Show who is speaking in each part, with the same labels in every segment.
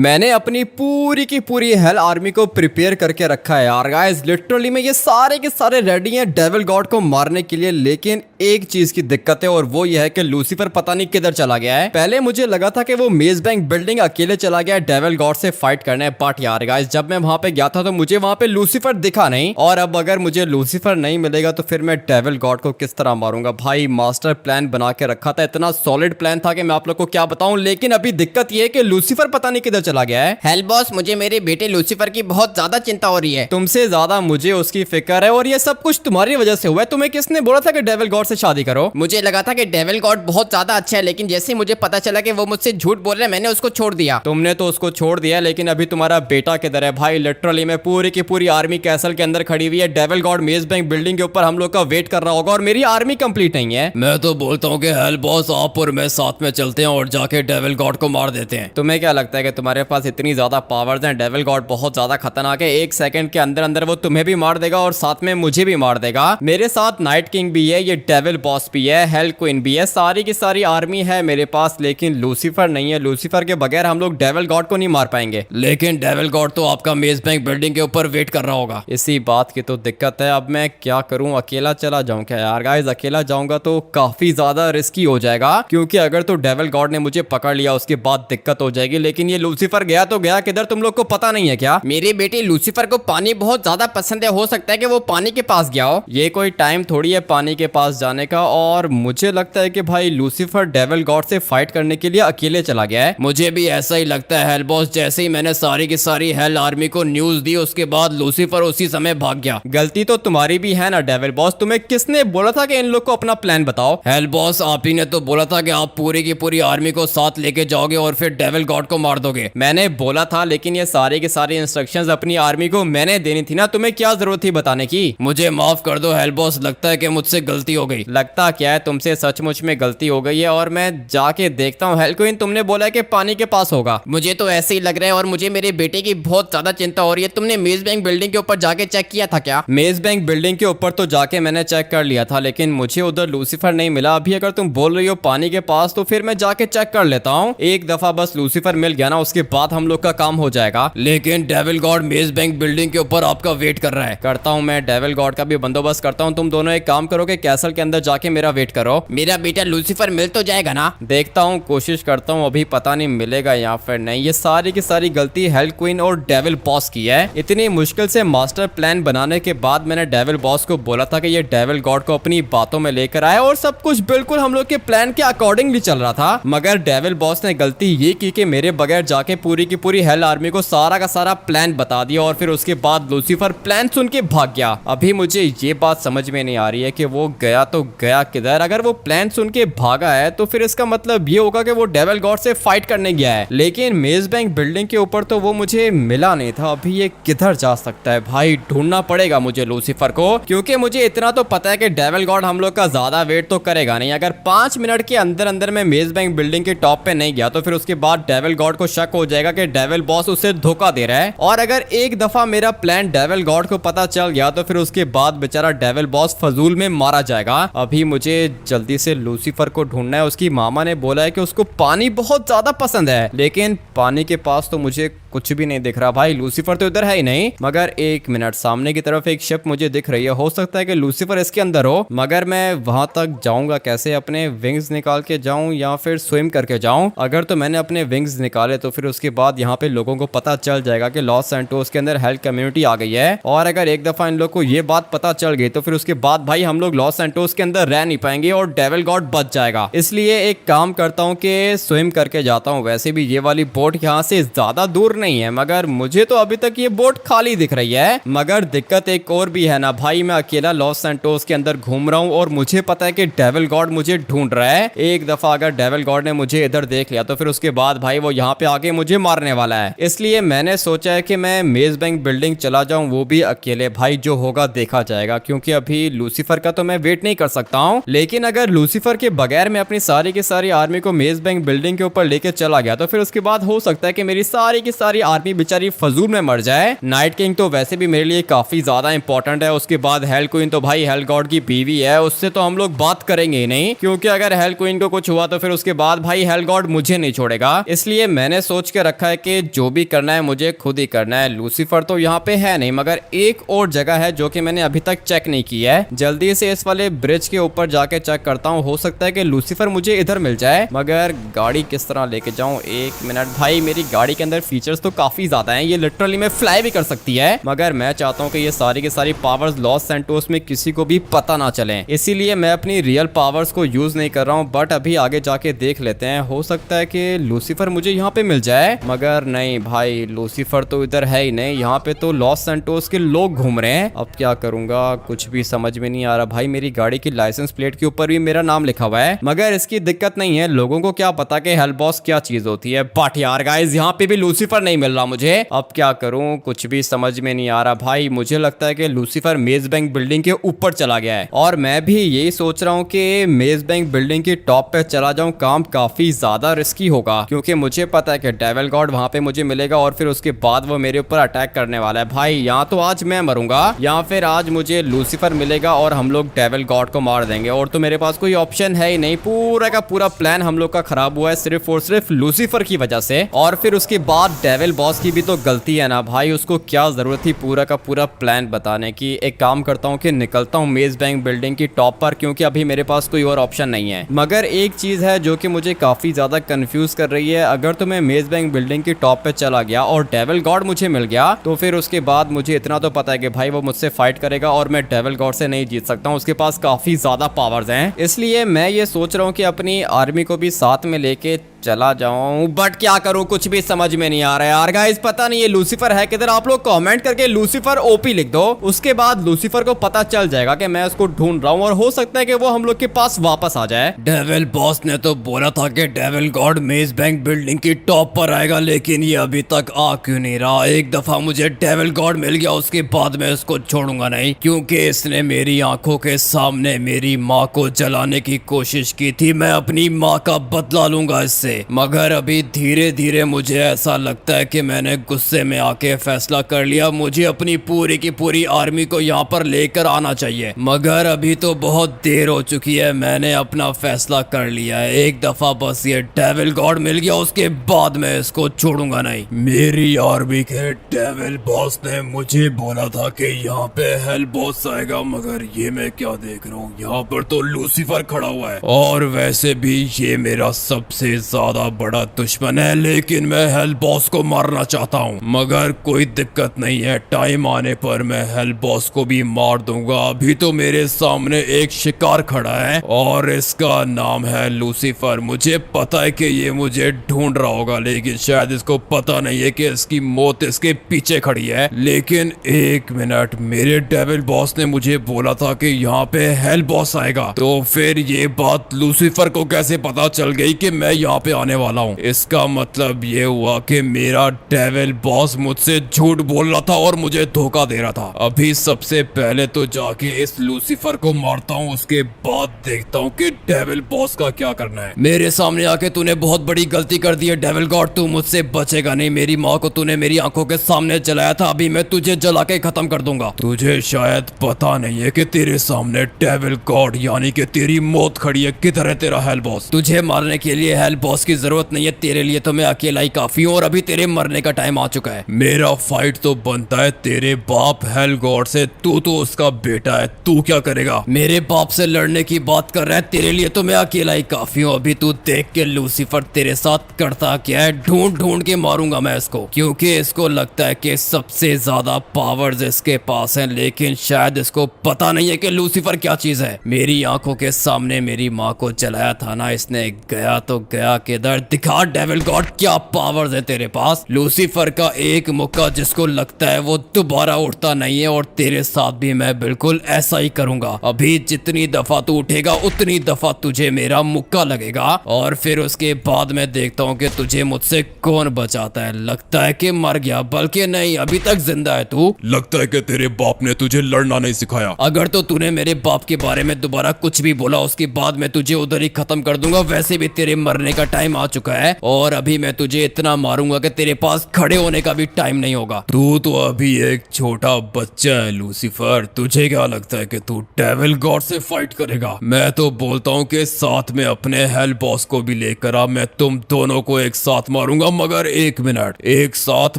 Speaker 1: मैंने अपनी पूरी की पूरी हेल आर्मी को प्रिपेयर करके रखा है यार गाइस। लिटरली में ये सारे के सारे रेडी हैं डेविल गॉड को मारने के लिए। लेकिन एक चीज की दिक्कत है और वो ये है कि लूसीफर पता नहीं किधर चला गया है। पहले मुझे लगा था कि वो मेज बैंक बिल्डिंग अकेले चला गया है डेविल गॉड से फाइट करने, बट यार गाइस जब मैं वहां पे गया था तो मुझे वहां पे लूसीफर दिखा नहीं। और अब अगर मुझे लूसीफर नहीं मिलेगा तो फिर मैं डेविल गॉड को किस तरह मारूंगा। भाई मास्टर प्लान बना के रखा था, इतना सॉलिड प्लान था कि मैं आप लोग को क्या बताऊं। लेकिन अभी दिक्कत ये है कि लूसीफर पता नहीं किधर चला गया है।
Speaker 2: हेल बॉस, मुझे मेरे बेटे लूसीफर की बहुत ज्यादा चिंता हो रही है।
Speaker 1: तुमसे ज्यादा मुझे उसकी फिक्र है और ये सब कुछ तुम्हारी वजह से हुआ है। तुम्हें किसने बोला था कि डेविल गॉड से शादी करो?
Speaker 2: मुझे लगा था कि डेविल गॉड बहुत ज्यादा अच्छा है, लेकिन जैसे ही मुझे पता चला कि वो मुझसे झूठ बोल रहे हैं, मैंने उसको छोड़ दिया।
Speaker 1: तुमने तो उसको छोड़ दिया, लेकिन अभी तुम्हारा बेटा किधर है? भाई लिटरली में पूरी की पूरी आर्मी कैसल के अंदर खड़ी हुई है। डेविल गॉड मेज बैंक बिल्डिंग के ऊपर हम लोग का वेट कर रहा होगा और मेरी आर्मी कंप्लीट नहीं है।
Speaker 3: मैं तो बोलता हूँ कि हेल बॉस आप और मैं साथ में चलते हैं और जाके डेविल गॉड को मार देते हैं।
Speaker 1: तुम्हें क्या लगता है कि तुम्हारे पास इतनी ज्यादा पावर्स हैं? डेविल गॉड बहुत ज्यादा खतरनाक है। एक सेकंड के अंदर अंदर वो तुम्हें भी मार देगा और साथ में मुझे भी मार देगा। मेरे साथ नाइट किंग भी है, ये डेविल बॉस भी है, हेल क्वीन भी है, सारी की सारी आर्मी है मेरे पास। लेकिन लूसीफर नहीं है। लूसीफर के बगैर हम लोग डेविल गॉड को नहीं मार पाएंगे।
Speaker 3: लेकिन डेविल गॉड तो आपका मेज बैंक बिल्डिंग के ऊपर वेट कर रहा होगा।
Speaker 1: इसी बात की तो दिक्कत है। अब मैं क्या करूं? अकेला चला जाऊं क्या यार? गाइस अकेला जाऊंगा तो काफी ज्यादा रिस्की हो जाएगा, क्योंकि अगर तो डेविल गॉड ने मुझे पकड़ लिया उसके बाद दिक्कत हो जाएगी। लेकिन ये लूसीफर गया तो गया किधर, तुम लोग को पता नहीं है क्या?
Speaker 2: मेरे बेटे लूसीफर को पानी बहुत ज्यादा पसंद है, हो सकता है कि वो पानी के पास गया हो।
Speaker 1: ये कोई टाइम थोड़ी है पानी के पास जाने का। और मुझे लगता है कि भाई लूसीफर डेविल गॉड से फाइट करने के लिए अकेले चला गया है।
Speaker 3: मुझे भी ऐसा ही लगता है हेल बॉस। जैसे ही मैंने सारी की सारी हेल आर्मी को न्यूज दी उसके बाद लूसीफर उसी समय भाग गया।
Speaker 1: गलती तो तुम्हारी भी है ना डेविल बॉस। तुम्हें किसने बोला था कि इन लोग को अपना प्लान बताओ?
Speaker 3: हेल बॉस आप ही ने तो बोला था कि आप पूरी की पूरी आर्मी को साथ लेके जाओगे और फिर डेविल गॉड को मार दोगे।
Speaker 1: मैंने बोला था, लेकिन ये सारे के सारे इंस्ट्रक्शंस अपनी आर्मी को मैंने देनी थी ना। तुम्हें क्या जरूरत थी बताने की?
Speaker 3: मुझे माफ कर दो हेल बॉस, लगता है कि मुझसे गलती हो गई।
Speaker 1: लगता क्या है, तुमसे सचमुच में गलती हो गई है और मैं जाके देखता हूँ। हेल क्वीन तुमने बोला है कि पानी के पास होगा।
Speaker 2: मुझे तो ऐसे ही लग रहा है और मुझे मेरे बेटे की बहुत ज्यादा चिंता हो रही है। तुमने मेज बैंक बिल्डिंग के ऊपर जाके चेक किया था क्या?
Speaker 1: मेज बैंक बिल्डिंग के ऊपर तो जाके मैंने चेक कर लिया था, लेकिन मुझे उधर लूसीफर नहीं मिला। अभी अगर तुम बोल रही हो पानी के पास तो फिर मैं जाके चेक कर लेता हूँ। एक दफा बस लूसीफर मिल गया ना, उसके बाद हम लोग का काम हो जाएगा।
Speaker 3: लेकिन डेविल गॉड मेज बैंक बिल्डिंग के ऊपर आपका वेट कर रहा है।
Speaker 1: करता हूँ, मैं डेविल गॉड का भी बंदोबस्त करता हूँ। तुम दोनों एक काम करो कि कैसल के अंदर जाके मेरा वेट करो।
Speaker 2: मेरा बेटा लूसीफर मिल तो जाएगा ना?
Speaker 1: देखता हूँ, कोशिश करता हूँ। अभी पता नहीं मिलेगा या फिर नहीं। ये सारी की सारी गलती हेल क्वीन और डेविल बॉस की है। इतनी मुश्किल से मास्टर प्लान बनाने के बाद मैंने डेविल बॉस को बोला था कि ये डेविल गॉड को अपनी बातों में लेकर आए और सब कुछ बिल्कुल हम लोग के प्लान के अकॉर्डिंगली चल रहा था। मगर डेविल बॉस ने गलती ये की कि मेरे बगैर जाके पूरी की पूरी हेल आर्मी को सारा का सारा प्लान बता दिया और फिर उसके बाद लूसीफर प्लान सुन के भाग गया। अभी मुझे ये बात समझ में नहीं आ रही है कि वो गया तो गया किधर। अगर वो प्लान सुन के भागा है तो फिर इसका मतलब ये होगा कि वो डेविल गॉड से फाइट करने गया है। लेकिन मेज बैंक बिल्डिंग के ऊपर तो वो मुझे मिला नहीं था। अभी ये किधर जा सकता है? भाई ढूंढना पड़ेगा मुझे लूसीफर को, क्योंकि मुझे इतना तो पता है कि डेविल गॉड हम लोग का ज्यादा वेट तो करेगा नहीं। अगर 5 मिनट के अंदर अंदर में मेज बैंक बिल्डिंग के टॉप पे नहीं गया तो फिर उसके बाद डेविल गॉड को शक हो जाएगा कि डेविल बॉस उसे धोखा दे रहा है। और अगर एक दफा मेरा प्लान डेविल गॉड को पता चल गया तो फिर उसके बाद बेचारा डेविल बॉस फजूल में मारा जाएगा। अभी मुझे जल्दी से लूसीफर को ढूंढना है। उसकी मामा ने बोला है कि उसको पानी बहुत ज्यादा पसंद है, लेकिन पानी के पास तो मुझे कुछ भी नहीं दिख रहा। भाई लूसीफर तो इधर है ही नहीं। मगर एक मिनट, सामने की तरफ एक शिप मुझे दिख रही है। हो सकता है कि लूसीफर इसके अंदर हो, मगर मैं वहां तक जाऊंगा कैसे? अपने विंग्स निकाल के जाऊं या फिर स्विम करके जाऊं? अगर तो मैंने अपने विंग्स निकाले तो फिर उसके बाद यहाँ पे लोगों को पता चल जाएगा कि लॉस सैंटोस के अंदर हेल कम्युनिटी आ गई है। और अगर एक दफा इन लोग को ये बात पता चल गई तो फिर उसके बाद भाई हम लोग लॉस सैंटोस के अंदर रह नहीं पाएंगे और डेविल गॉड बच जाएगा। इसलिए एक काम करता हूँ कि स्विम करके जाता हूँ। वैसे भी ये वाली बोट यहाँ से ज्यादा दूर नहीं है, मगर मुझे तो अभी तक ये बोट खाली दिख रही है। मगर दिक्कत एक और भी है ना भाई, मैं अकेला लॉस सैंटोस के अंदर घूम रहा हूँ और मुझे पता है कि डेविल गॉड मुझे ढूंढ रहा है। एक दफा अगर डेविल गॉड ने मुझे इधर देख लिया तो फिर उसके बाद भाई वो यहाँ पे आके मुझे मारने वाला है। इसलिए मैंने सोचा है कि मैं मेज बैंक बिल्डिंग चला जाऊं, वो भी अकेले। भाई जो होगा देखा जाएगा, क्योंकि अभी लूसीफर का तो मैं वेट नहीं कर सकता हूँ। लेकिन अगर लूसीफर के बगैर मैं अपनी सारी की सारी आर्मी को मेज बैंक बिल्डिंग के ऊपर लेके चला गया तो फिर उसके बाद हो सकता है कि मेरी सारी की सारी आर्मी बेचारी फजूल में मर जाए। नाइट किंग तो वैसे भी मेरे लिए काफी ज्यादा इंपॉर्टेंट है। उसके बाद हेल क्वीन तो भाई हेल गॉड की बीवी है, उससे तो हम लोग बात करेंगे ही नहीं, क्योंकि अगर हेल क्वीन को कुछ हुआ तो फिर उसके बाद भाई हेल गॉड मुझे नहीं छोड़ेगा। इसलिए मैंने सोच सोच के रखा है कि जो भी करना है मुझे खुद ही करना है। लूसीफर तो यहाँ पे है नहीं, मगर एक और जगह है जो कि मैंने अभी तक चेक नहीं किया है। जल्दी से इस वाले ब्रिज के ऊपर जाके चेक करता हूँ, हो सकता है कि लूसीफर मुझे इधर मिल जाए। मगर गाड़ी किस तरह लेके जाऊँ? एक मिनट भाई, मेरी गाड़ी के अंदर फीचर्स तो काफी ज्यादा हैं, ये लिटरली में फ्लाई भी कर सकती है। मगर मैं चाहता हूँ कि ये सारी की सारी पावर्स लॉस सैंटोस में किसी को भी पता ना चले, इसीलिए मैं अपनी रियल पावर्स को यूज नहीं कर रहा हूँ। बट अभी आगे जाके देख लेते हैं, हो सकता है कि लूसीफर मुझे यहाँ पे मिल जाए। मगर नहीं भाई, लूसीफर तो इधर है ही नहीं, यहाँ पे तो लॉस सैंटोस के लोग घूम रहे हैं। अब क्या करूंगा, कुछ भी समझ में नहीं आ रहा। भाई मेरी गाड़ी की लाइसेंस प्लेट के ऊपर भी मेरा नाम लिखा हुआ है, मगर इसकी दिक्कत नहीं है, लोगों को क्या पता कि हेल बॉस क्या चीज होती है। बट यार गाइस, यहाँ पे भी लूसीफर नहीं मिल रहा मुझे। अब क्या करूं, कुछ भी समझ में नहीं आ रहा। भाई मुझे लगता है कि लूसीफर मेज बैंक बिल्डिंग के ऊपर चला गया है, और मैं भी यही सोच रहा हूँ कि मेज बैंक बिल्डिंग की टॉप पे चला जाऊं। काम काफी ज्यादा रिस्की होगा, क्योंकि मुझे पता है कि डेविल गॉड वहां पे मुझे मिलेगा और फिर उसके बाद वो मेरे ऊपर अटैक करने वाला है। भाई यहाँ तो आज मैं मरूंगा या फिर आज मुझे लूसीफर मिलेगा और हम लोग डेविल गॉड को मार देंगे, और तो मेरे पास कोई ऑप्शन है ही नहीं। पूरा का पूरा प्लान हम लोग का खराब हुआ है सिर्फ और सिर्फ लूसीफर की वजह से। और फिर उसके बाद डेविल बॉस की भी तो गलती है ना भाई, उसको क्या जरूरत थी पूरा का पूरा प्लान बताने की। एक काम करता हूँ कि निकलता हूँ मेज बैंक बिल्डिंग की टॉप पर, क्योंकि अभी मेरे पास कोई और ऑप्शन नहीं है। मगर एक चीज है जो कि मुझे काफी ज्यादा कंफ्यूज कर रही है। अगर तो मैं मेज बैंक बिल्डिंग की टॉप पे चला गया और डेविल गॉड मुझे मिल गया, तो फिर उसके बाद मुझे इतना तो पता है कि भाई वो मुझसे फाइट करेगा और मैं डेविल गॉड से नहीं जीत सकता हूँ, उसके पास काफी ज्यादा पावर्स हैं। इसलिए मैं ये सोच रहा हूँ कि अपनी आर्मी को भी साथ में लेके चला जाऊं। बट क्या करूं, कुछ भी समझ में नहीं आ रहा है यार गाइस। पता नहीं ये लूसीफर है किधर। आप लोग कमेंट करके लूसीफर ओपी लिख दो, उसके बाद लूसीफर को पता चल जाएगा कि मैं उसको ढूंढ रहा हूं, और हो सकता है कि वो हम लोग के पास वापस आ जाए।
Speaker 3: डेविल बॉस ने तो बोला था कि डेविल गॉड मेज बैंक बिल्डिंग की टॉप पर आएगा, लेकिन ये अभी तक आ क्यों नहीं रहा? एक दफा मुझे डेविल गॉड मिल गया, उसके बाद मैं उसको छोड़ूंगा नहीं, क्योंकि इसने मेरी आंखों के सामने मेरी माँ को जलाने की कोशिश की थी। मैं अपनी माँ का बदला लूंगा इससे। मगर अभी धीरे धीरे मुझे ऐसा लगता है कि मैंने गुस्से में आके फैसला कर लिया, मुझे अपनी पूरी की पूरी आर्मी को यहाँ पर लेकर आना चाहिए। मगर अभी तो बहुत देर हो चुकी है, मैंने अपना फैसला कर लिया है। एक दफा बस ये डेविल गॉड मिल गया, उसके बाद मैं इसको छोड़ूंगा नहीं। मेरी आर्मी के डेविल बॉस ने मुझे बोला था कि यहाँ पे हेल बॉस आएगा, मगर ये मैं क्या देख रहा हूँ, यहाँ पर तो लूसीफर खड़ा हुआ है। और वैसे भी ये मेरा सबसे ज्यादा बड़ा दुश्मन है, लेकिन मैं हेल बॉस को मारना चाहता हूँ। मगर कोई दिक्कत नहीं है, टाइम आने पर मैं हेल बॉस को भी मार दूंगा। अभी तो मेरे सामने एक शिकार खड़ा है और इसका नाम है लूसीफर। मुझे पता है कि ये मुझे ढूंढ रहा होगा, लेकिन शायद इसको पता नहीं है कि इसकी मौत इसके पीछे खड़ी है। लेकिन एक मिनट, मेरे डेविल बॉस ने मुझे बोला था कि यहाँ पे हेल बॉस आएगा, तो फिर ये बात लूसीफर को कैसे पता चल गई कि मैं यहाँ पे आने वाला हूँ? इसका मतलब ये हुआ कि मेरा डेविल बॉस मुझसे झूठ बोल रहा था और मुझे धोखा दे रहा था। अभी सबसे पहले तो जाके इस लूसीफर को मारता हूँ, उसके बाद देखता हूँ कि डेविल बॉस का क्या करना है। मेरे सामने आके तूने बहुत बड़ी गलती कर दी है डेविल गॉड, तू मुझसे बचेगा नहीं। मेरी माँ को तूने मेरी आंखों के सामने जलाया था, अभी मैं तुझे जला के खत्म कर दूंगा। तुझे शायद पता नहीं है कि तेरे सामने डेविल गॉड यानी कि तेरी मौत खड़ी है। किधर है तेरा हेल बॉस? तुझे मारने के लिए हेल बॉस की जरूरत नहीं है, तेरे लिए तो मैं अकेला ही काफी हूँ, और अभी तेरे मरने का टाइम आ चुका है। मेरा फाइट तो बनता है तेरे बाप हेल गॉड से, तू तो उसका बेटा है, तू क्या करेगा? मेरे बाप से लड़ने की बात कर रहा है, तेरे लिए तो मैं अकेला ही काफी हूँ। अभी तू देख के लूसीफर तेरे साथ करता क्या है, ढूंढ ढूंढ के मारूंगा मैं इसको, क्योंकि इसको लगता है कि सबसे ज्यादा पावर्स इसके पास हैं, लेकिन शायद इसको पता नहीं है कि लूसीफर क्या चीज है। मेरी आंखों के सामने मेरी माँ को जलाया था ना इसने, गया तो गया किधर? दिखा डेविल गॉड क्या पावर्स है तेरे पास। लूसीफर का एक मुक्का जिसको लगता है वो दोबारा उठता नहीं है, और तेरे साथ भी मैं बिल्कुल ऐसा ही करूंगा। अभी जितनी दफा तू उठेगा उतनी दफा तुझे मेरा मुक्का लगेगा, और फिर उसके बाद मैं देखता हूँ कि तुझे मुझसे कौन बचाता है। लगता है कि मर गया, बल्कि नहीं अभी तक जिंदा है तू।
Speaker 4: लगता है कि तेरे बाप ने तुझे लड़ना नहीं सिखाया।
Speaker 3: अगर तो तूने मेरे बाप के बारे में दोबारा कुछ भी बोला, उसके बाद मैं तुझे उधर ही खत्म कर दूंगा। वैसे भी तेरे मरने का टाइम आ चुका है और अभी मैं तुझे इतना मारूंगा कि तेरे पास खड़े होने का भी टाइम नहीं होगा। तू तो अभी एक छोटा बच्चा है लूसीफर, तुझे क्या लगता है कि तू डेविल गॉड से फाइट करेगा? मैं तो बोलता हूँ कि साथ में अपने हेल बॉस को भी लेकर आ, मैं तुम दोनों को एक साथ मारूंगा। मगर एक मिनट, एक साथ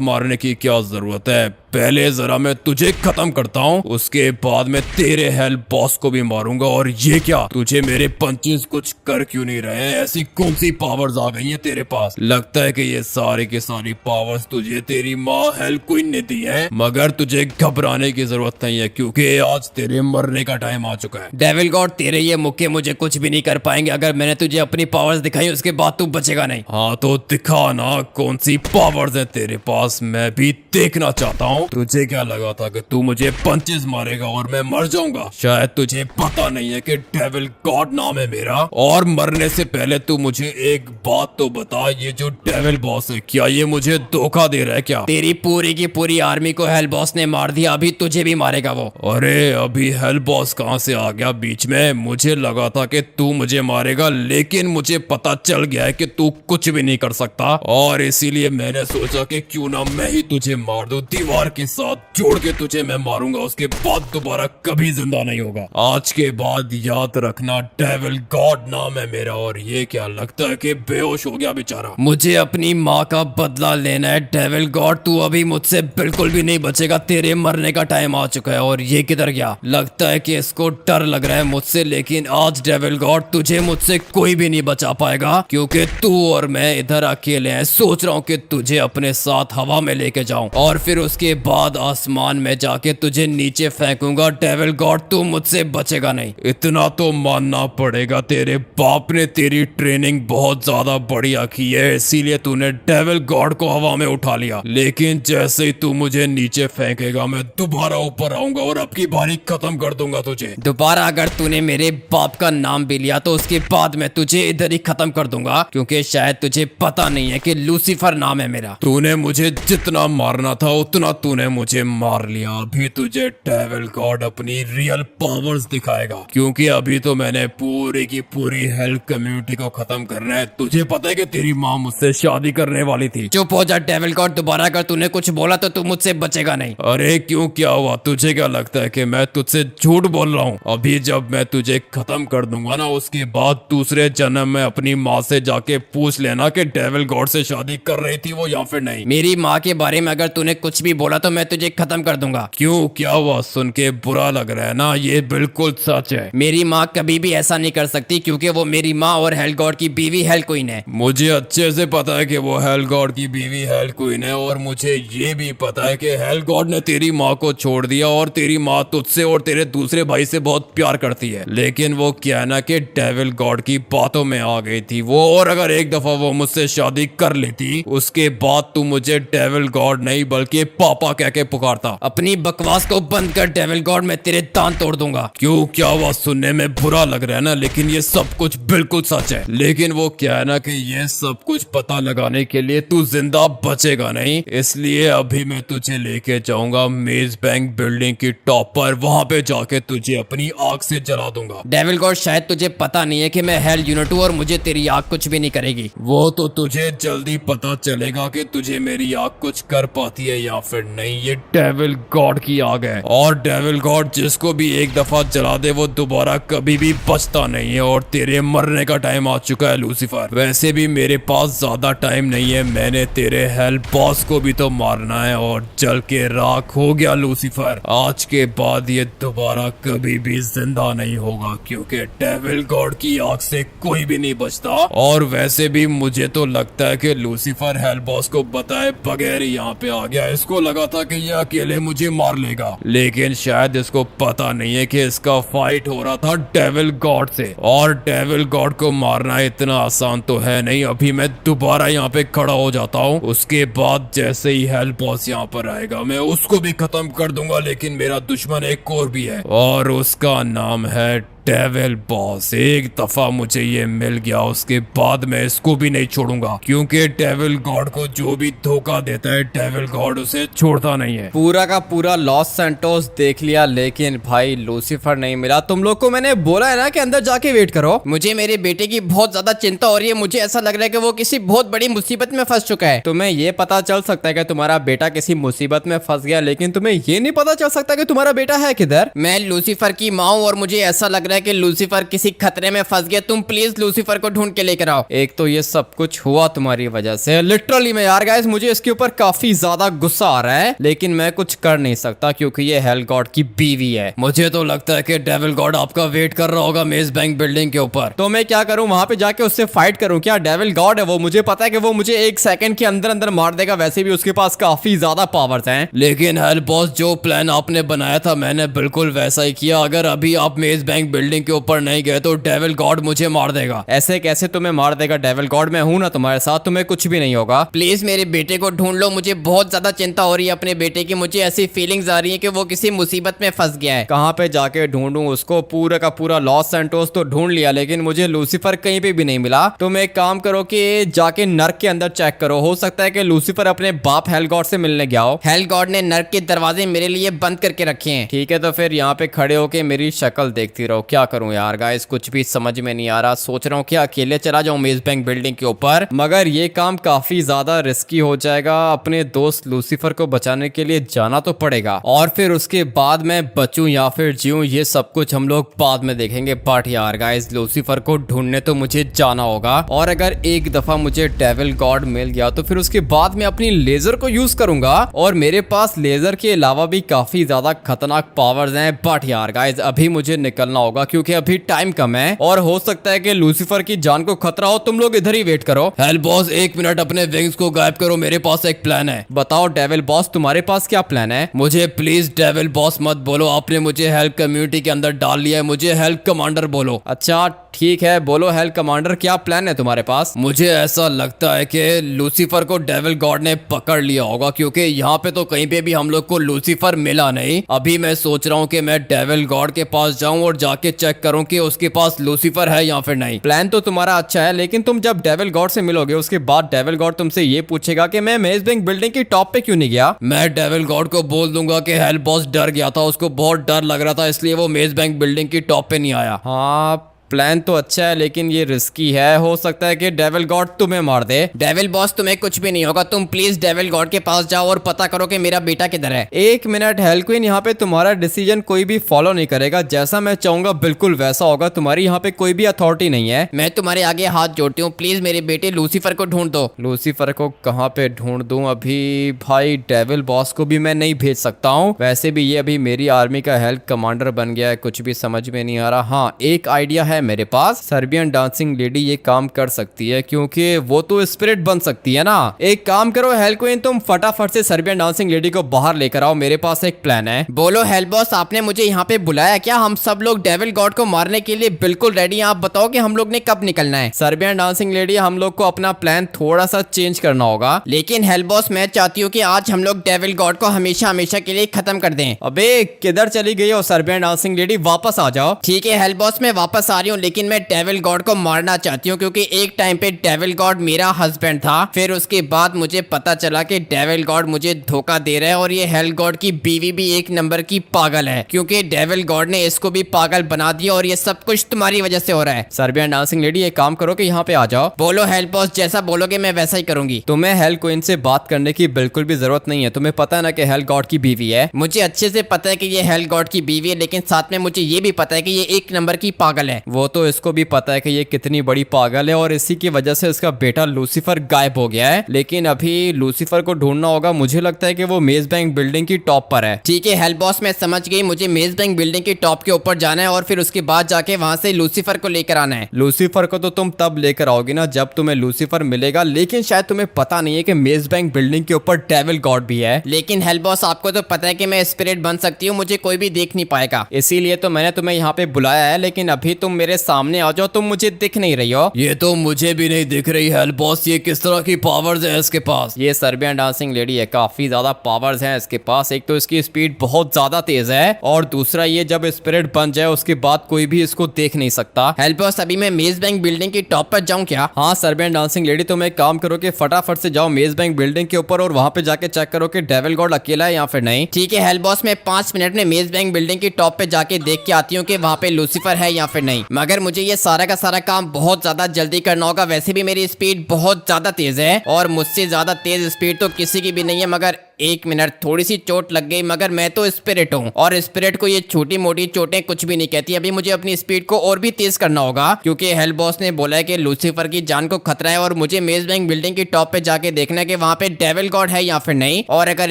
Speaker 3: मारने की क्या जरूरत है? पहले जरा मैं तुझे खत्म करता हूँ, उसके बाद मैं तेरे हेल बॉस को भी मारूंगा। और ये क्या, तुझे मेरे पंचेस कुछ कर क्यों नहीं रहे हैं? ऐसी कौन सी पावर्स आ गई हैं तेरे पास? लगता है कि ये सारी की सारी पावर्स तुझे तेरी माँ हेल क्वीन ने दी है। मगर तुझे घबराने की जरूरत नहीं है क्योंकि आज तेरे मरने का टाइम आ चुका है।
Speaker 2: डेविल गॉड, तेरे ये मुक्के मुझे कुछ भी नहीं कर पाएंगे। अगर मैंने तुझे अपनी पावर्स दिखाई उसके बाद तू बचेगा नहीं।
Speaker 3: हाँ तो दिखा ना कौन सी पावर्स है तेरे पास, मैं भी देखना चाहता हूँ। तुझे क्या लगा था कि तू मुझे पंचेस मारेगा और मैं मर जाऊंगा? शायद तुझे पता नहीं है कि डेविल गॉड नाम है मेरा। और मरने से पहले तू मुझे एक बात तो बता, ये जो डेविल बॉस है क्या ये मुझे धोखा दे रहा है क्या?
Speaker 2: तेरी पूरी की पूरी आर्मी को हेल बॉस ने मार दिया, अभी तुझे भी मारेगा वो।
Speaker 3: अरे अभी हेल बॉस कहाँ से आ गया बीच में? मुझे लगा था कि तू मुझे मारेगा, लेकिन मुझे पता चल गया है कि तू कुछ भी नहीं कर सकता। और इसीलिए मैंने सोचा कि क्यों ना मैं ही तुझे मार दूं, दीवार के साथ जोड़ के तुझे मैं मारूंगा, उसके बाद दोबारा कभी जिंदा नहीं होगा। आज के बाद याद रखना डेविल गॉड नाम है मेरा। और ये क्या, लगता है कि बेहोश हो गया बेचारा।
Speaker 2: मुझे अपनी माँ का बदला लेना है डेविल गॉड, तू अभी मुझसे बिल्कुल भी नहीं बचेगा, तेरे मरने का टाइम आ चुका है। और ये किधर गया? लगता है कि इसको डर लग रहा है मुझसे, लेकिन आज डेविल गॉड तुझे मुझसे कोई भी नहीं बचा पाएगा क्योंकि तू और मैं इधर अकेले हैं। सोच रहा हूँ कि तुझे अपने साथ हवा में लेके जाऊं और फिर उसके बाद आसमान में जाके तुझे नीचे फेंकूंगा। डेविल गॉड तू मुझसे बचेगा नहीं।
Speaker 3: इतना तो मानना पड़ेगा, तेरे बाप ने तेरी ट्रेनिंग बहुत ज्यादा बढ़िया की है, इसीलिए तूने डेविल गॉड को हवा में उठा लिया। लेकिन जैसे ही तू मुझे नीचे फेंकेगा मैं दोबारा ऊपर आऊंगा और अब की बारी खत्म कर दूंगा तुझे।
Speaker 2: दोबारा अगर तूने मेरे बाप का नाम भी लिया तो उसके बाद मैं तुझे इधर ही खत्म कर दूंगा, क्योंकि शायद तुझे पता नहीं है कि लूसीफर नाम है मेरा।
Speaker 3: तूने मुझे जितना मारना था उतना तूने मुझे मार लिया। अभी तुझे डेविल गॉड अपनी रियल पावर्स दिखाएगा, क्योंकि अभी तो मैंने पूरी की पूरी हेल कम्युनिटी को खत्म करना है। तुझे पता है कि तेरी माँ मुझसे शादी करने वाली थी।
Speaker 2: चुप हो जा डेविल गॉड, दोबारा अगर तूने कुछ बोला तो तू मुझसे बचेगा नहीं।
Speaker 3: अरे क्यों, क्या हुआ? तुझे क्या लगता है कि मैं तुझसे झूठ बोल रहा हूँ? अभी जब मैं तुझे खत्म कर दूंगा ना, उसके बाद दूसरे जन्म में अपनी माँ से जाके पूछ लेना कि डेविल गॉड से शादी कर रही थी वो या फिर नहीं।
Speaker 2: मेरी माँ के बारे में अगर तूने कुछ भी बोला तो मैं तुझे खत्म कर दूंगा।
Speaker 3: क्यों, क्या हुआ? सुन के बुरा लग रहा है ना? ये बिल्कुल सच है।
Speaker 2: मेरी माँ कभी भी ऐसा नहीं कर सकती क्योंकि वो मेरी माँ और हेल गॉड की बीवी हेल क्वीन है।
Speaker 3: मुझे अच्छे से पता है कि वो हेल गॉड की बीवी हेल क्वीन है, और मुझे ये भी पता है कि हेल गॉड ने तेरी माँ को छोड़ दिया और तेरी माँ तुझसे और तेरे दूसरे भाई से बहुत प्यार करती है। लेकिन वो क्या ना कि डेविल गॉड की बातों में आ गई थी वो, और अगर एक दफा वो मुझसे शादी कर लेती उसके बाद तू मुझे डेविल गॉड नहीं बल्कि पापा कह के पुकारता।
Speaker 2: अपनी बकवास को बंद कर डेविल गॉड, मैं तेरे दांत तोड़ दूंगा।
Speaker 3: क्यों, क्या हुआ? सुनने में बुरा लग रहा है ना, लेकिन ये सब कुछ बिल्कुल सच है। लेकिन वो क्या है ना कि ये सब कुछ पता लगाने के लिए तू जिंदा बचेगा नहीं, इसलिए अभी मैं तुझे लेके जाऊंगा मेज बैंक बिल्डिंग की टॉप पर। वहां पे जाके तुझे अपनी आग से जला दूंगा।
Speaker 2: डेविल गॉड, शायद तुझे पता नहीं है कि मैं हेल यूनिट हूँ और मुझे तेरी आग कुछ भी नहीं करेगी।
Speaker 3: वो तो तुझे जल्दी पता चलेगा कि तुझे मेरी आग कुछ कर पाती है या फिर नहीं। ये डेविल गॉड की आग है, और डेविल गॉड जिसको भी एक दफा जला दे वो दोबारा कभी भी बचता नहीं है। और तेरे मरने का टाइम आ चुका है लूसीफर। वैसे भी मेरे पास ज्यादा टाइम नहीं है, मैंने तेरे हेल बॉस को भी तो मारना है, और जल के राख हो गया लूसीफर। आज के बाद ये दोबारा कभी भी जिंदा नहीं होगा, क्योंकि डेविल गॉड की आग से कोई भी नहीं बचता। और वैसे भी मुझे तो लगता है कि लूसीफर हेल बॉस को बताए बगैर यहाँ पे आ गया। इसको लगा था कि ये अकेले मुझे मार लेगा, लेकिन शायद इसको पता नहीं है कि इसका फाइट हो रहा था डेविल गॉड से, और डेविल गॉड को मारना इतना आसान तो है नहीं। अभी मैं दोबारा यहाँ पे खड़ा हो जाता हूँ, उसके बाद जैसे ही हेल बॉस यहाँ पर आएगा मैं उसको भी खत्म कर दूंगा। लेकिन मेरा दुश्मन एक और भी है, और उसका नाम है डेविल बॉस, एक दफा मुझे ये मिल गया, उसके बाद मैं इसको भी नहीं छोड़ूंगा, क्योंकि डेविल गॉड को जो भी धोखा देता है डेविल गॉड उसे छोड़ता नहीं है।
Speaker 1: पूरा का पूरा लॉस सैंटोस देख लिया, लेकिन भाई लूसीफर नहीं मिला। तुम लोग को मैंने बोला है ना कि अंदर जाके वेट करो।
Speaker 2: मुझे मेरे बेटे की बहुत ज्यादा चिंता हो रही है। मुझे ऐसा लग रहा है कि वो किसी बहुत बड़ी मुसीबत में फंस चुका है।
Speaker 1: तुम्हें ये पता चल सकता है कि तुम्हारा बेटा किसी मुसीबत में फंस गया, लेकिन तुम्हें ये नहीं पता चल सकता कि तुम्हारा बेटा है किधर।
Speaker 2: मैं लूसीफर की माँ हूँ और मुझे ऐसा लग रहा है कि लूसीफर किसी खतरे में फंस गया। तुम प्लीज लूसीफर को ढूंढ के लेकर आओ।
Speaker 1: एक तो ये सब कुछ हुआ तुम्हारी वजह से, लिटरली में यार गाइस, मुझे इसके ऊपर काफी ज्यादा गुस्सा आ रहा है, लेकिन मैं कुछ कर नहीं सकता क्योंकि ये हेल गॉड की बीवी है।
Speaker 3: मुझे तो लगता है कि डेविल गॉड आपका वेट कर रहा होगा मेज बैंक बिल्डिंग के ऊपर।
Speaker 1: तो मैं क्या करूं, वहां पे जाके उससे फाइट करूं क्या? डेविल गॉड है वो, मुझे पता है कि वो मुझे 1 सेकंड के अंदर अंदर मार देगा। वैसे भी उसके पास काफी ज्यादा पावर्स हैं।
Speaker 3: लेकिन हेल बॉस, जो प्लान आपने बनाया था मैंने बिल्कुल वैसा ही किया। अगर अभी आप मेज बैंक बिल्डिंग के ऊपर नहीं गए तो डेविल गॉड मुझे मार देगा।
Speaker 1: ऐसे कैसे तुम्हें मार देगा डेविल गॉड? मैं हूं ना तुम्हारे साथ, तुम्हें कुछ भी नहीं होगा।
Speaker 2: प्लीज मेरे बेटे को ढूंढ लो। मुझे बहुत ज्यादा चिंता हो रही है अपने बेटे की। मुझे ऐसी फीलिंग्स आ रही है कि वो किसी मुसीबत में फंस गया है।
Speaker 1: कहाँ पे जाके ढूंढूं उसको? पूरा का पूरा लॉस सैंटोस तो ढूंढ लिया, लेकिन मुझे लूसीफर कहीं पे भी नहीं मिला। तुम एक काम करो कि जाके नर्क के अंदर चेक करो, हो सकता है कि लूसीफर अपने बाप हेल गॉड से मिलने गया हो।
Speaker 2: हेल गॉड ने नर्क के दरवाजे मेरे लिए बंद करके रखे हैं।
Speaker 1: ठीक है, तो फिर यहाँ पे खड़े होके मेरी शक्ल देखती रहो। क्या करूं यार गाइस, कुछ भी समझ में नहीं आ रहा। सोच रहा हूँ कि अकेले चला जाऊं मेज बैंक बिल्डिंग के ऊपर, मगर ये काम काफी ज्यादा रिस्की हो जाएगा। अपने दोस्त लूसीफर को बचाने के लिए जाना तो पड़ेगा, और फिर उसके बाद मैं बचूं या फिर जीऊं ये सब कुछ हम लोग बाद में देखेंगे। बट यार गाइस, लूसीफर को ढूंढने तो मुझे जाना होगा, और अगर एक दफा मुझे डेविल गॉड मिल गया तो फिर उसके बाद मैं अपनी लेजर को यूज करूंगा, और मेरे पास लेजर के अलावा भी काफी ज्यादा खतरनाक पावर्स हैं। बट यार गाइस, अभी मुझे निकलना होगा क्योंकि अभी टाइम कम है, और हो सकता है कि लूसीफर की जान को खतरा हो। तुम लोग इधर ही वेट करो।
Speaker 3: हेल बॉस, 1 मिनट, अपने विंग्स को गायब करो, मेरे पास एक प्लान है।
Speaker 1: बताओ डेविल बॉस, तुम्हारे पास क्या प्लान है?
Speaker 3: मुझे प्लीज डेविल बॉस मत बोलो, आपने मुझे हेल्प कम्युनिटी के अंदर डाल लिया है, मुझे हेल्प कमांडर बोलो।
Speaker 1: अच्छा ठीक है, बोलो हेल कमांडर, क्या प्लान है तुम्हारे पास?
Speaker 3: मुझे ऐसा लगता है कि लूसीफर को डेविल गॉड ने पकड़ लिया होगा, क्योंकि यहाँ पे तो कहीं पे भी हम लोग को लूसीफर मिला नहीं। अभी मैं सोच रहा हूँ कि मैं डेविल गॉड के पास जाऊं और जाके चेक करूं कि उसके पास लूसीफर है या फिर नहीं।
Speaker 1: प्लान तो तुम्हारा अच्छा है, लेकिन तुम जब डेविल गॉड से मिलोगे उसके बाद डेविल गॉड तुमसे ये पूछेगा कि मैं मेज बैंक बिल्डिंग की टॉप पे क्यों नहीं गया।
Speaker 3: मैं डेविल गॉड को बोल दूंगा कि हेल बॉस डर गया था, उसको बहुत डर लग रहा था, इसलिए वो मेज बैंक बिल्डिंग की टॉप पे नहीं आया।
Speaker 1: हाँ, प्लान तो अच्छा है, लेकिन ये रिस्की है। हो सकता है कि डेविल गॉड तुम्हें मार दे।
Speaker 2: डेविल बॉस, तुम्हें कुछ भी नहीं होगा। तुम प्लीज डेविल गॉड के पास जाओ और पता करो कि मेरा बेटा किधर है।
Speaker 1: 1 मिनट हेल क्वीन, यहाँ पे तुम्हारा डिसीजन कोई भी फॉलो नहीं करेगा। जैसा मैं चाहूंगा बिल्कुल वैसा होगा। तुम्हारी यहाँ पे कोई भी अथॉरिटी नहीं है।
Speaker 2: मैं तुम्हारे आगे हाथ जोड़ती हूँ, प्लीज मेरे बेटे लूसीफर को ढूंढ दो।
Speaker 1: लूसीफर को कहाँ पे ढूंढ दूं अभी? भाई डेविल बॉस को भी मैं नहीं भेज सकता हूँ। वैसे भी ये अभी मेरी आर्मी का हेल्थ कमांडर बन गया है, कुछ भी समझ में नहीं आ रहा। हाँ, एक आइडिया है मेरे पास। सर्बियन डांसिंग लेडी ये काम कर सकती है, क्योंकि वो तो स्पिरिट बन सकती है ना। एक काम करो हेल क्वीन, तुम फटाफट से सर्बियन डांसिंग लेडी को बाहर लेकर आओ, मेरे पास एक प्लान है।
Speaker 2: बोलो हेल बॉस, आपने मुझे यहाँ पे बुलाया क्या? हम सब लोग डेविल गॉड को मारने के लिए बिल्कुल रेडी हैं। आप बताओ कि हम लोग ने कब निकलना है?
Speaker 1: सर्बियन डांसिंग लेडी, हम लोग को अपना प्लान थोड़ा सा चेंज करना होगा।
Speaker 2: लेकिन हेल बॉस, मैं चाहती हूँ कि आज हम लोग डेविल गॉड को हमेशा हमेशा के लिए खत्म कर दें।
Speaker 1: अबे किधर चली गई हो सर्बियन डांसिंग लेडी? वापस आ जाओ।
Speaker 2: ठीक है हेल बॉस, मैं वापस आ रही हूँ, लेकिन मैं डेविल गॉड को मारना चाहती हूँ, क्योंकि एक टाइम पे डेविल गॉड मेरा हस्बैंड था। फिर उसके बाद मुझे पता चला कि डेविल गॉड मुझे धोखा दे रहा है, और ये हेल गॉड की बीवी भी एक नंबर की पागल है, क्योंकि डेविल गॉड ने इसको भी पागल बना दिया, और ये सब कुछ तुम्हारी वजह से हो रहा है।
Speaker 1: सर्बियन डांसिंग लेडी, एक काम करो कि यहाँ पे आ जाओ।
Speaker 2: बोलो हेल बॉस, जैसा बोलोगे मैं वैसा ही करूंगी।
Speaker 1: तुम्हें हेल क्वीन से बात करने की बिल्कुल भी जरूरत नहीं है। तुम्हें पता है ना कि हेल गॉड की बीवी है।
Speaker 2: मुझे अच्छे से पता है कि ये हेल गॉड की बीवी है, लेकिन साथ में मुझे ये भी पता है कि ये एक नंबर की पागल है।
Speaker 1: वो तो इसको भी पता है कि ये कितनी बड़ी पागल है, और इसी की वजह से इसका बेटा लूसीफर गायब हो गया है। लेकिन अभी लूसीफर को ढूंढना होगा। मुझे लगता है कि वो मेज बैंक बिल्डिंग की टॉप पर है।
Speaker 2: ठीक है हेल बॉस, मैं समझ गई। मुझे मेज बैंक बिल्डिंग की टॉप के ऊपर जाना है, और फिर उसके बाद जाके वहां से लूसीफर को लेकर आना है।
Speaker 1: लूसीफर को तो तुम तब लेकर आओगी ना जब तुम्हें लूसीफर मिलेगा, लेकिन शायद तुम्हें पता नहीं है कि मेज बैंक बिल्डिंग के ऊपर डेविल गॉड भी है।
Speaker 2: लेकिन हेल बॉस, आपको तो पता है कि मैं स्पिरिट बन सकती हूँ, मुझे कोई भी देख नहीं पाएगा।
Speaker 1: इसीलिए तो मैंने तुम्हें यहाँ पे बुलाया है। लेकिन अभी तुम मेरे मेरे सामने आ जाओ, तुम मुझे दिख नहीं रही हो।
Speaker 2: ये तो मुझे भी नहीं दिख रही हेल्प बॉस, ये किस तरह की पावर्स है इसके पास?
Speaker 1: ये सर्बियन डांसिंग लेडी है, काफी ज्यादा पावर्स हैं इसके पास। एक तो इसकी स्पीड बहुत ज्यादा तेज है और दूसरा ये जब स्पिरिट बन जाए उसके बाद कोई भी इसको देख नहीं सकता।
Speaker 3: हेल्प बॉस, अभी मैं मेज बैंक बिल्डिंग की टॉप पर जाऊं क्या?
Speaker 1: हाँ सर्बियन डांसिंग लेडी, तुम एक काम करो कि फटाफट से जाओ मेज बैंक बिल्डिंग के ऊपर और वहां पे जाके चेक करो कि डेविल गॉड अकेला है या फिर नहीं।
Speaker 3: ठीक है हेल्प बॉस, मैं 5 मिनट में मेज बैंक बिल्डिंग की टॉप पे जाके देख के आती हूँ कि वहाँ पे लूसीफर है या फिर नहीं। मगर मुझे ये सारा का सारा काम बहुत ज्यादा जल्दी करना होगा। वैसे भी मेरी स्पीड बहुत ज्यादा तेज है और मुझसे ज्यादा तेज स्पीड तो किसी की भी नहीं है। मगर 1 मिनट, थोड़ी सी चोट लग गई, मगर मैं तो स्पिरिट हूँ और स्पिरिट को ये छोटी मोटी चोटें कुछ भी नहीं कहती। अभी मुझे अपनी स्पीड को और भी तेज करना होगा क्योंकि हेल्प बॉस ने बोला है कि लूसीफर की जान को खतरा है और मुझे मेज बैंक बिल्डिंग की टॉप पे जाके देखना है कि वहाँ पे डेविल गॉड है या फिर नहीं। और अगर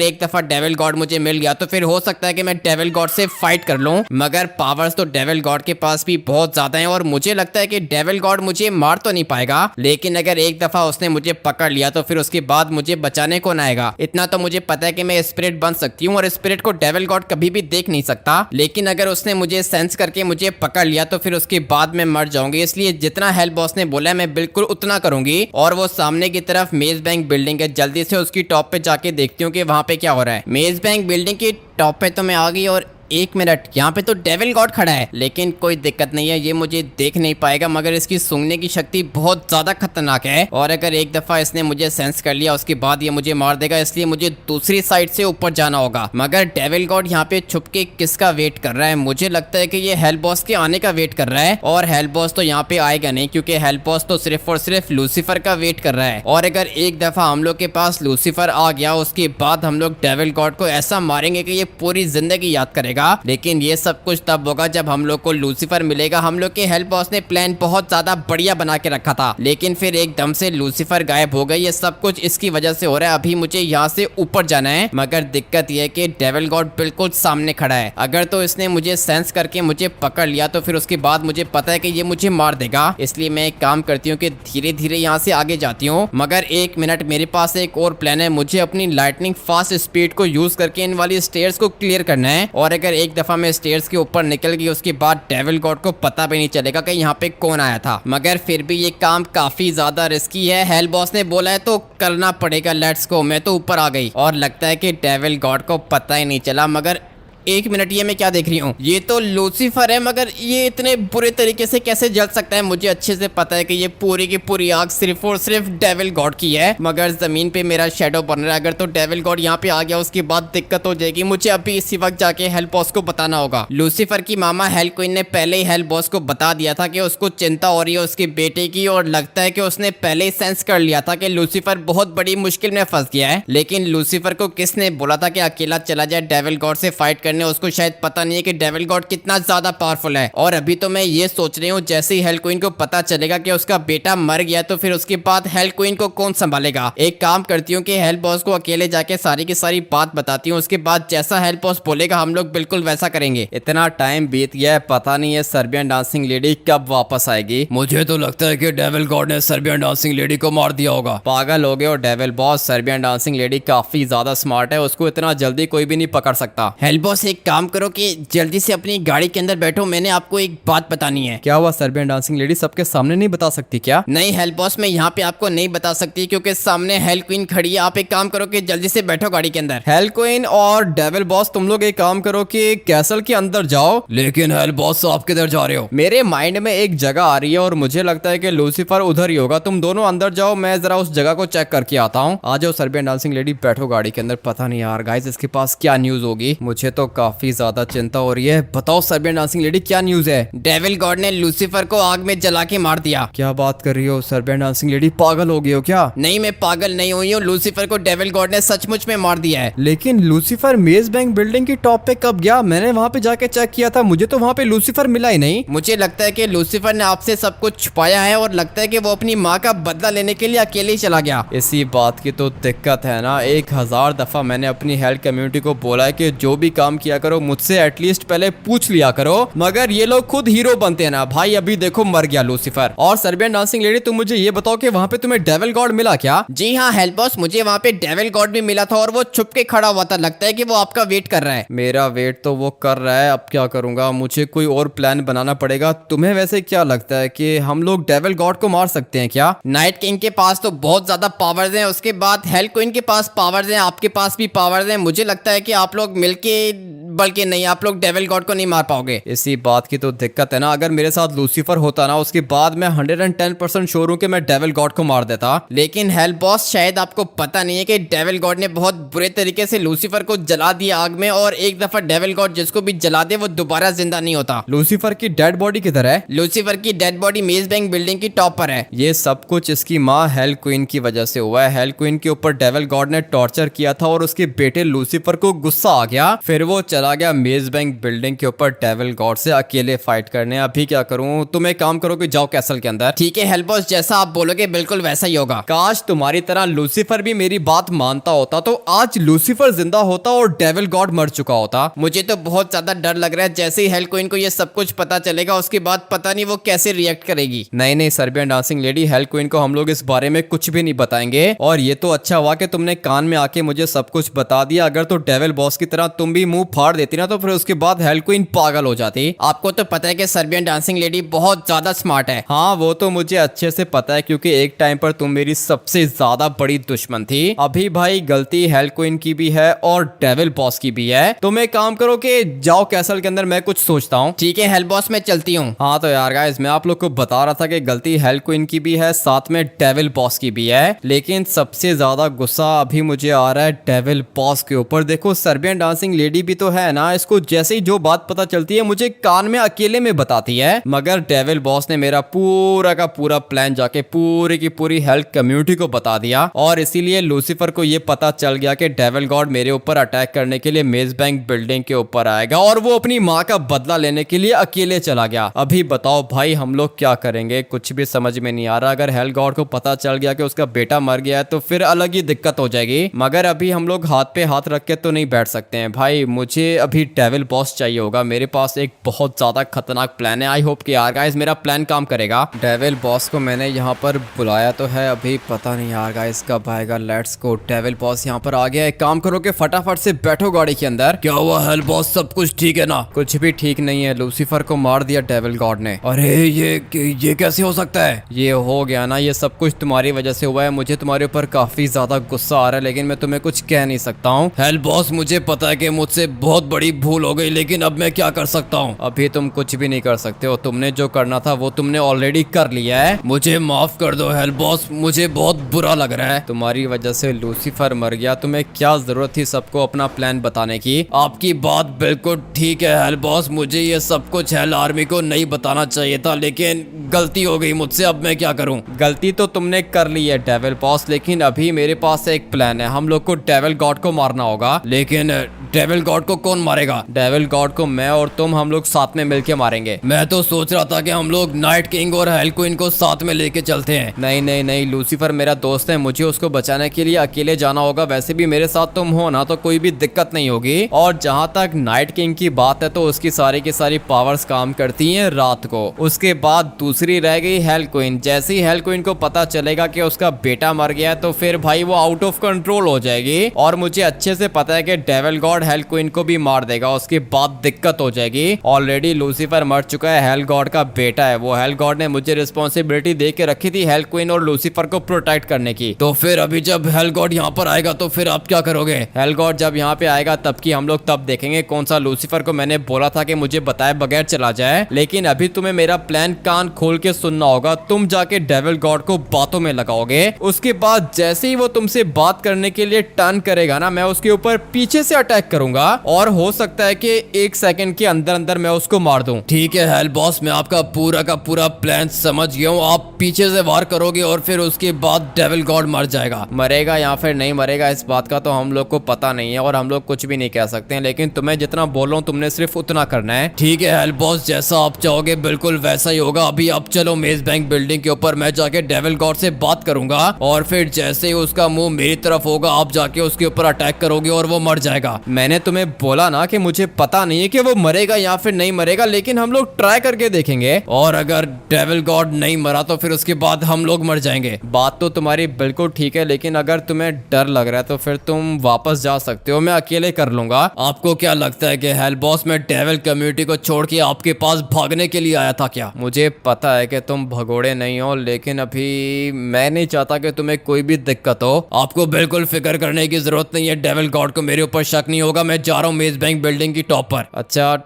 Speaker 3: एक दफा डेविल गॉड मुझे मिल गया तो फिर हो सकता है कि मैं डेविल गॉड से फाइट कर लूं। मगर पावर्स तो डेविल गॉड के पास भी बहुत ज्यादा हैं और मुझे लगता है कि डेविल गॉड मुझे मार तो नहीं पाएगा, लेकिन अगर एक दफा उसने मुझे पकड़ लिया तो फिर उसके बाद मुझे बचाने कौन आएगा। इतना तो मुझे पता है कि मैं स्पिरिट बन सकती हूँ और स्पिरिट को डेविल गॉड कभी भी देख नहीं सकता। लेकिन अगर उसने मुझे सेंस करके मुझे पकड़ लिया तो फिर उसके बाद मैं मर जाऊंगी। इसलिए जितना हेल्प बॉस ने बोला है मैं बिल्कुल उतना करूंगी। और वो सामने की तरफ मेज बैंक बिल्डिंग है, जल्दी से उसकी टॉप पे जाके देखती हूँ कि वहां पे क्या हो रहा है। मेज बैंक बिल्डिंग की टॉप पे तो मैं आ गई और 1 मिनट, यहाँ पे तो डेविल गॉड खड़ा है, लेकिन कोई दिक्कत नहीं है, ये मुझे देख नहीं पाएगा। मगर इसकी सूंघने की शक्ति बहुत ज्यादा खतरनाक है और अगर एक दफा इसने मुझे सेंस कर लिया उसके बाद ये मुझे मार देगा। इसलिए मुझे दूसरी साइड से ऊपर जाना होगा। मगर डेविल गॉड यहाँ पे छुप के किसका वेट कर रहा है? मुझे लगता है कि ये हेल्प बॉस के आने का वेट कर रहा है और हेल्प बॉस तो यहाँ पे आएगा नहीं क्योंकि हेल्प बॉस तो सिर्फ और सिर्फ लूसीफर का वेट कर रहा है। और अगर एक दफा हम लोग के पास लूसीफर आ गया उसके बाद हम लोग डेविल गॉड को ऐसा मारेंगे कि ये पूरी जिंदगी याद करेगा। लेकिन ये सब कुछ तब होगा जब हम लोग को लूसीफर मिलेगा। हम लोग के हेल्प बॉस ने प्लान बहुत ज्यादा बढ़िया बना के रखा था, लेकिन फिर एकदम से लूसीफर गायब हो गई। ये सब कुछ इसकी वजह से हो रहा है। अभी मुझे यहाँ से ऊपर जाना है, मगर दिक्कत यह है कि डेविल गॉड बिल्कुल सामने खड़ा है। अगर तो इसने मुझे सेंस करके मुझे पकड़ लिया तो फिर उसके बाद मुझे पता है कि ये मुझे मार देगा। इसलिए मैं एक काम करती हूँ कि धीरे धीरे यहाँ से आगे जाती हूँ। मगर 1 मिनट, मेरे पास एक और प्लान है। मुझे अपनी लाइटनिंग फास्ट स्पीड को यूज करके इन वाली स्टेयर्स को क्लियर करना है और अगर एक दफा मैं स्टेयर्स के ऊपर निकल गई उसके बाद डेविल गॉड को पता भी नहीं चलेगा कि यहाँ पे कौन आया था। मगर फिर भी ये काम काफी ज्यादा रिस्की है। हेल्प बॉस ने बोला है तो करना पड़ेगा। Let's go. मैं तो ऊपर आ गई और लगता है कि डेविल गॉड को पता ही नहीं चला। मगर 1 मिनट, ये मैं क्या देख रही हूँ? ये तो लूसीफर है, मगर ये इतने बुरे तरीके से कैसे जल सकता है? मुझे अच्छे से पता है कि ये पूरी की पूरी आग सिर्फ और सिर्फ डेविल गॉड की है। मगर जमीन पे मेरा शेडो बन रहा है। अगर तो डेविल गॉड यहाँ पे आ गया उसके बाद दिक्कत हो जाएगी। मुझे अभी इसी वक्त जाके हेल्प बॉस को बताना होगा। लूसीफर की मामा हेल्प क्वीन ने पहले ही हेल्प बॉस को बता दिया था कि उसको चिंता हो रही है उसके बेटे की और लगता है कि उसने पहले ही सेंस कर लिया था कि लूसीफर बहुत बड़ी मुश्किल में फंस गया है। लेकिन लूसीफर को किसने बोला था कि अकेला चला जाए डेविल गॉड से फाइट करने? उसको शायद पता नहीं है कि डेविल गॉड कितना ज्यादा पावरफुल है। और अभी तो मैं ये सोच रही हूँ जैसे ही हेल्प क्वीन को पता चलेगा कि उसका बेटा मर गया तो फिर उसके बाद हेल्प क्वीन को कौन संभालेगा। एक काम करती हूँ कि हेल्प बॉस को अकेले जाके सारी की सारी बात बताती हूँ। उसके बाद जैसा हेल्प बॉस बोलेगा हम लोग बिल्कुल वैसा करेंगे।
Speaker 1: इतना टाइम बीत गया है, पता नहीं है सर्बियन डांसिंग लेडी कब वापस आएगी।
Speaker 2: मुझे तो लगता है कि डेविल गॉड ने सर्बियन डांसिंग लेडी को मार दिया होगा।
Speaker 1: पागल हो गए और devil boss, Serbian dancing lady काफी ज्यादा स्मार्ट है, उसको इतना जल्दी कोई भी नहीं पकड़ सकता।
Speaker 3: हेल्प बॉस एक काम करो कि जल्दी से अपनी गाड़ी के अंदर बैठो, मैंने आपको एक बात बतानी है।
Speaker 1: क्या हुआ सर्बियन डांसिंग लेडी? सबके सामने नहीं बता सकती क्या?
Speaker 3: नहीं हेल्प बॉस, मैं यहाँ पे आपको नहीं बता सकती क्योंकि सामने हेल्प क्वीन खड़ी है। आप एक काम करो कि जल्दी से बैठो गाड़ी के अंदर।
Speaker 1: हेल्प क्वीन और डेविल बॉस, तुम लोग एक काम करो कि कैसल के अंदर जाओ।
Speaker 2: लेकिन हेल्प बॉस, आप किधर जा रहे हो?
Speaker 1: मेरे माइंड में एक जगह आ रही है और मुझे लगता है कि लूसीफर उधर ही होगा। तुम दोनों अंदर जाओ, मैं जरा उस जगह को चेक करके आता हूँ। आ जाओ सर्बियन डांसिंग लेडी, बैठो गाड़ी के अंदर। पता नहीं यार गाइस इसके पास क्या न्यूज होगी, मुझे तो काफी ज्यादा चिंता हो रही है। बताओ सर्बियन डांसिंग लेडी क्या न्यूज है?
Speaker 3: डेविल गॉड ने लूसीफर को आग में जला के मार दिया।
Speaker 1: क्या बात कर रही हो सर्बियन डांसिंग लेडी? पागल हो गई हो क्या?
Speaker 3: नहीं, मैं पागल नहीं हुई हूँ। लूसीफर को डेविल गॉड ने सचमुच में मार दिया है।
Speaker 1: लेकिन लूसीफर मेज बैंक बिल्डिंग की टॉप पे कब गया? मैंने वहाँ पे जाके चेक किया था, मुझे तो वहाँ पे लूसीफर मिला ही नहीं।
Speaker 3: मुझे लगता है कि लूसीफर ने आपसे सब कुछ छुपाया है और लगता है कि वो अपनी माँ का बदला लेने के लिए अकेले ही चला गया।
Speaker 1: इसी बात की तो दिक्कत है ना। 1000 दफा मैंने अपनी हेल्थ कम्युनिटी को बोला है कि जो भी काम किया करो, मुझसे एटलीस्ट पहले पूछ लिया करो। मगर ये लोग खुद हीरो बनते हैं ना भाई। अभी देखो मर गया लूसीफर। और सर्बियन डांसिंग लेडी तुम मुझे ये बताओ कि वहाँ पे तुम्हें डेविल गॉड मिला क्या?
Speaker 5: जी हाँ हेल्प बॉस, मुझे वहाँ पे डेविल गॉड भी मिला था और वो छुप के खड़ा हुआ था। लगता है कि वो आपका वेट कर रहा है।
Speaker 1: मेरा वेट तो वो कर रहा है, अब क्या करूंगा, मुझे कोई और प्लान बनाना पड़ेगा। तुम्हें वैसे क्या लगता है कि हम लोग डेविल गॉड को मार सकते हैं क्या?
Speaker 5: नाइट किंग के पास तो बहुत ज्यादा पावर्स हैं, उसके बाद हेल क्वीन के पास पावर्स हैं, आपके पास भी पावर्स हैं। मुझे लगता है कि आप लोग मिलके, बल्कि नहीं, आप लोग डेविल गॉड को नहीं मार पाओगे।
Speaker 1: इसी बात की तो दिक्कत है ना। अगर मेरे साथ लूसीफर होता ना, उसके बाद मैं 110% श्योर हूं कि मैं डेविल गॉड को मार देता।
Speaker 5: लेकिन हेल बॉस, शायद आपको पता नहीं है कि डेविल गॉड ने बहुत बुरे तरीके से लूसीफर को जला दिया आग में, और एक दफा डेविल गॉड जिसको भी जला दे वो दोबारा जिंदा नहीं होता।
Speaker 1: लूसीफर की डेड बॉडी किधर है?
Speaker 5: लूसीफर की डेड बॉडी मेज बैंक बिल्डिंग की टॉप पर है।
Speaker 1: ये सब कुछ इसकी माँ हेल क्वीन की वजह से हुआ है। हेल क्वीन के ऊपर डेविल गॉड ने टॉर्चर किया था और उसके बेटे लूसीफर को गुस्सा आ गया, फिर वो चला गया मेज बैंक बिल्डिंग के ऊपर डेविल गॉड से अकेले फाइट करने। अभी क्या करूं? तुम एक काम करो कि जाओ कैसल के अंदर।
Speaker 5: ठीक है हेल बॉस, जैसा आप बोलोगे बिल्कुल वैसा ही होगा।
Speaker 1: काश तुम्हारी तरह लूसीफर भी मेरी बात मानता होता तो आज लूसीफर जिंदा होता और डेविल गॉड मर चुका होता।
Speaker 5: मुझे तो बहुत ज्यादा डर लग रहा है। जैसे ही हेल क्वीन को ये सब कुछ पता चलेगा, उसके बाद पता नहीं वो कैसे रिएक्ट करेगी।
Speaker 1: नहीं नहीं Serbian dancing lady, hello queen को हम लोग इस बारे में कुछ भी नहीं बताएंगे। और ये तो अच्छा हुआ कि तुमने कान में आके मुझे सब कुछ बता दिया। अगर तो डेविल बॉस की तरह तुम भी मुंह फाड़ देती ना, तो फिर उसके बाद हेल क्वीन पागल हो जाती।
Speaker 5: आपको तो पता है कि सर्बियन डांसिंग लेडी बहुत ज्यादा स्मार्ट है।
Speaker 1: हाँ वो तो मुझे अच्छे से पता है, क्योंकि एक टाइम पर तुम मेरी सबसे ज्यादा बड़ी दुश्मन थी। अभी भाई गलती हेल क्वीन की भी है और डेविल बॉस की भी है। तुम एक काम करो कि जाओ कैसल के अंदर, मैं कुछ सोचता हूँ।
Speaker 5: ठीक है हेल बॉस, मैं चलती हूँ।
Speaker 1: हाँ तो यार गाइस, मैं आप लोग को बता रहा था कि गलती हेल क्वीन की भी है, साथ में डेविल बॉस की भी है। लेकिन सबसे ज्यादा गुस्सा अभी मुझे आ रहा है डेविल बॉस के ऊपर। देखो सर्बियन डांसिंग लेडी भी तो है ना, इसको जैसे ही जो बात पता चलती है मुझे कान में अकेले में बताती है। मगर डेविल बॉस ने मेरा पूरा का पूरा प्लान जाके पूरी की पूरी हेल्थ कम्युनिटी को बता दिया, और इसीलिए लूसीफर को ये पता चल गया कि डेविल गॉड मेरे ऊपर अटैक करने के लिए मेज बैंक बिल्डिंग के ऊपर आएगा, और वो अपनी माँ का बदला लेने के लिए अकेले चला गया। अभी बताओ भाई हम लोग क्या करेंगे, कुछ भी समझ में नहीं आ रहा। अगर हेल गॉड को पता चल गया कि उसका बेटा मर गया है तो फिर अलग ही दिक्कत हो जाएगी। मगर अभी हम लोग हाथ पे हाथ रख के तो नहीं बैठ सकते हैं भाई। मुझे अभी डेविल बॉस चाहिए होगा। मेरे पास एक बहुत ज्यादा खतरनाक प्लान है। आई होप कि यार गाइस मेरा प्लान काम करेगा। डेविल बॉस को मैंने यहाँ पर बुलाया तो है, अभी पता नहीं यार गाइस कब आएगा। Let's go. डेविल बॉस यहाँ पर आ गया। एक काम करो कि फटाफट से बैठो गाड़ी के अंदर।
Speaker 3: क्या हुआ हेल बॉस, सब कुछ ठीक है ना?
Speaker 1: कुछ भी ठीक नहीं है, लूसीफर को मार दिया डेविल गॉड ने।
Speaker 3: अरे ये कैसे हो सकता है?
Speaker 1: ये हो गया ना, ये सब कुछ तुम्हारी वजह से हुआ है। मुझे तुम्हारे ऊपर काफी ज्यादा गुस्सा आ रहा है, लेकिन मैं तुम्हें कुछ कह नहीं सकता हूँ।
Speaker 3: हेल बॉस, मुझे पता है कि मुझसे बहुत बड़ी भूल हो गई, लेकिन अब मैं क्या कर सकता हूँ?
Speaker 1: अभी तुम कुछ भी नहीं कर सकते हो। तुमने जो करना था वो तुमने ऑलरेडी कर लिया है।
Speaker 3: मुझे माफ कर दो हेल बॉस, मुझे बहुत बुरा लग रहा है।
Speaker 1: तुम्हारी वजह से लूसीफर मर गया, तुम्हें क्या जरूरत थी सबको अपना प्लान बताने की?
Speaker 3: आपकी बात बिल्कुल ठीक है हेल बॉस, मुझे ये सब कुछ हेल आर्मी को नहीं बताना चाहिए था, लेकिन गलती हो गई मुझसे। अब मैं क्या करूं?
Speaker 1: गलती तो तुमने कर ली है डेविल बॉस, लेकिन अभी मेरे पास एक प्लान है। हम लोग को डेविल गॉड को मारना होगा।
Speaker 3: लेकिन डेविल गॉड को कौन मारेगा?
Speaker 1: डेविल गॉड को मैं और तुम, हम लोग साथ में मिलके मारेंगे।
Speaker 3: मैं तो सोच रहा था कि हम लोग नाइट किंग और हेल क्वीन को साथ में लेके चलते हैं।
Speaker 1: नहीं नहीं नहीं, लूसीफर मेरा दोस्त है, मुझे उसको बचाने के लिए अकेले जाना होगा। वैसे भी मेरे साथ तुम हो ना, तो कोई भी दिक्कत नहीं होगी। और जहां तक नाइट किंग की बात है, तो उसकी सारी की सारी पावर्स काम करती हैं रात को। उसके बाद दूसरी रह गई हेल क्वीन। जैसे ही हेल क्वीन को पता चलेगा कि उसका बेटा मर गया, तो फिर भाई वो आउट ऑफ कंट्रोल हो जाएगी। और मुझे अच्छे से पता है कि डेविल गॉड हेल क्वीन को भी मार देगा, उसके बाद दिक्कत हो जाएगी। ऑलरेडी लूसीफर मर चुका है, हेल गॉड का बेटा है वो। हेल गॉड ने मुझे रिस्पॉन्सिबिलिटी दे के रखी थी हेल क्वीन और लूसीफर को प्रोटेक्ट करने की।
Speaker 3: तो फिर अभी जब हेल गॉड यहाँ पर आएगा तो फिर आप क्या करोगे?
Speaker 1: हेल गॉड जब यहाँ पे आएगा तब की हम लोग तब देखेंगे कौन सा लूसीफर को मैंने बोला था कि मुझे बताए बगैर चला जाए। लेकिन अभी तुम्हें मेरा प्लान कान खोल के सुनना होगा। तुम जाके डेविल गॉड को बातों में लगाओगे, उसके बाद जैसे ही वो तुमसे बात करने के लिए टर्न करेगा ना, मैं उसके ऊपर पीछे से अटैक करूंगा, और हो सकता है कि 1 सेकंड के अंदर अंदर मैं उसको मार दूं।
Speaker 3: ठीक है हेल बॉस, मैं आपका पूरा का पूरा प्लान समझ गया हूँ। आप पीछे से वार करोगे और फिर उसके बाद डेविल गॉड मर जाएगा।
Speaker 1: मरेगा या फिर नहीं मरेगा इस बात का तो हम लोग को पता नहीं है, और हम लोग कुछ भी नहीं कह सकते हैं। लेकिन तुम्हें जितना बोल रहा हूँ तुमने सिर्फ उतना करना है।
Speaker 3: ठीक है हेल बॉस, जैसा आप चाहोगे बिल्कुल वैसा ही होगा। अभी आप चलो मेज बैंक बिल्डिंग के ऊपर, मैं जाके डेविल गॉड से बात करूंगा, और फिर जैसे ही उसका मुंह मेरी तरफ होगा आप जाके उसके ऊपर अटैक करोगे और वो मर जाएगा।
Speaker 1: मैंने तुम्हें बोला ना कि मुझे पता नहीं है कि वो मरेगा या फिर नहीं मरेगा, लेकिन हम लोग ट्राई करके देखेंगे।
Speaker 2: और अगर डेविल गॉड नहीं मरा तो फिर उसके बाद हम लोग मर जाएंगे।
Speaker 1: बात तो तुम्हारी बिल्कुल ठीक है, लेकिन अगर तुम्हें डर लग रहा है तो फिर तुम वापस जा सकते हो, मैं अकेले कर लूंगा।
Speaker 2: आपको क्या लगता है कि हेल बॉस में डेविल कम्युनिटी को छोड़ के आपके पास भागने के लिए आया था क्या?
Speaker 1: मुझे पता है कि तुम भगोड़े नहीं हो, लेकिन अभी मैं नहीं चाहता कि तुम्हें कोई भी दिक्कत हो।
Speaker 2: आपको बिल्कुल फिक्र करने की जरूरत नहीं है, डेविल गॉड को मेरे ऊपर शक नहीं होगा। मैं जा रहा हूँ मेज बैंक बिल्डिंग की टॉप पर।
Speaker 1: अच्छा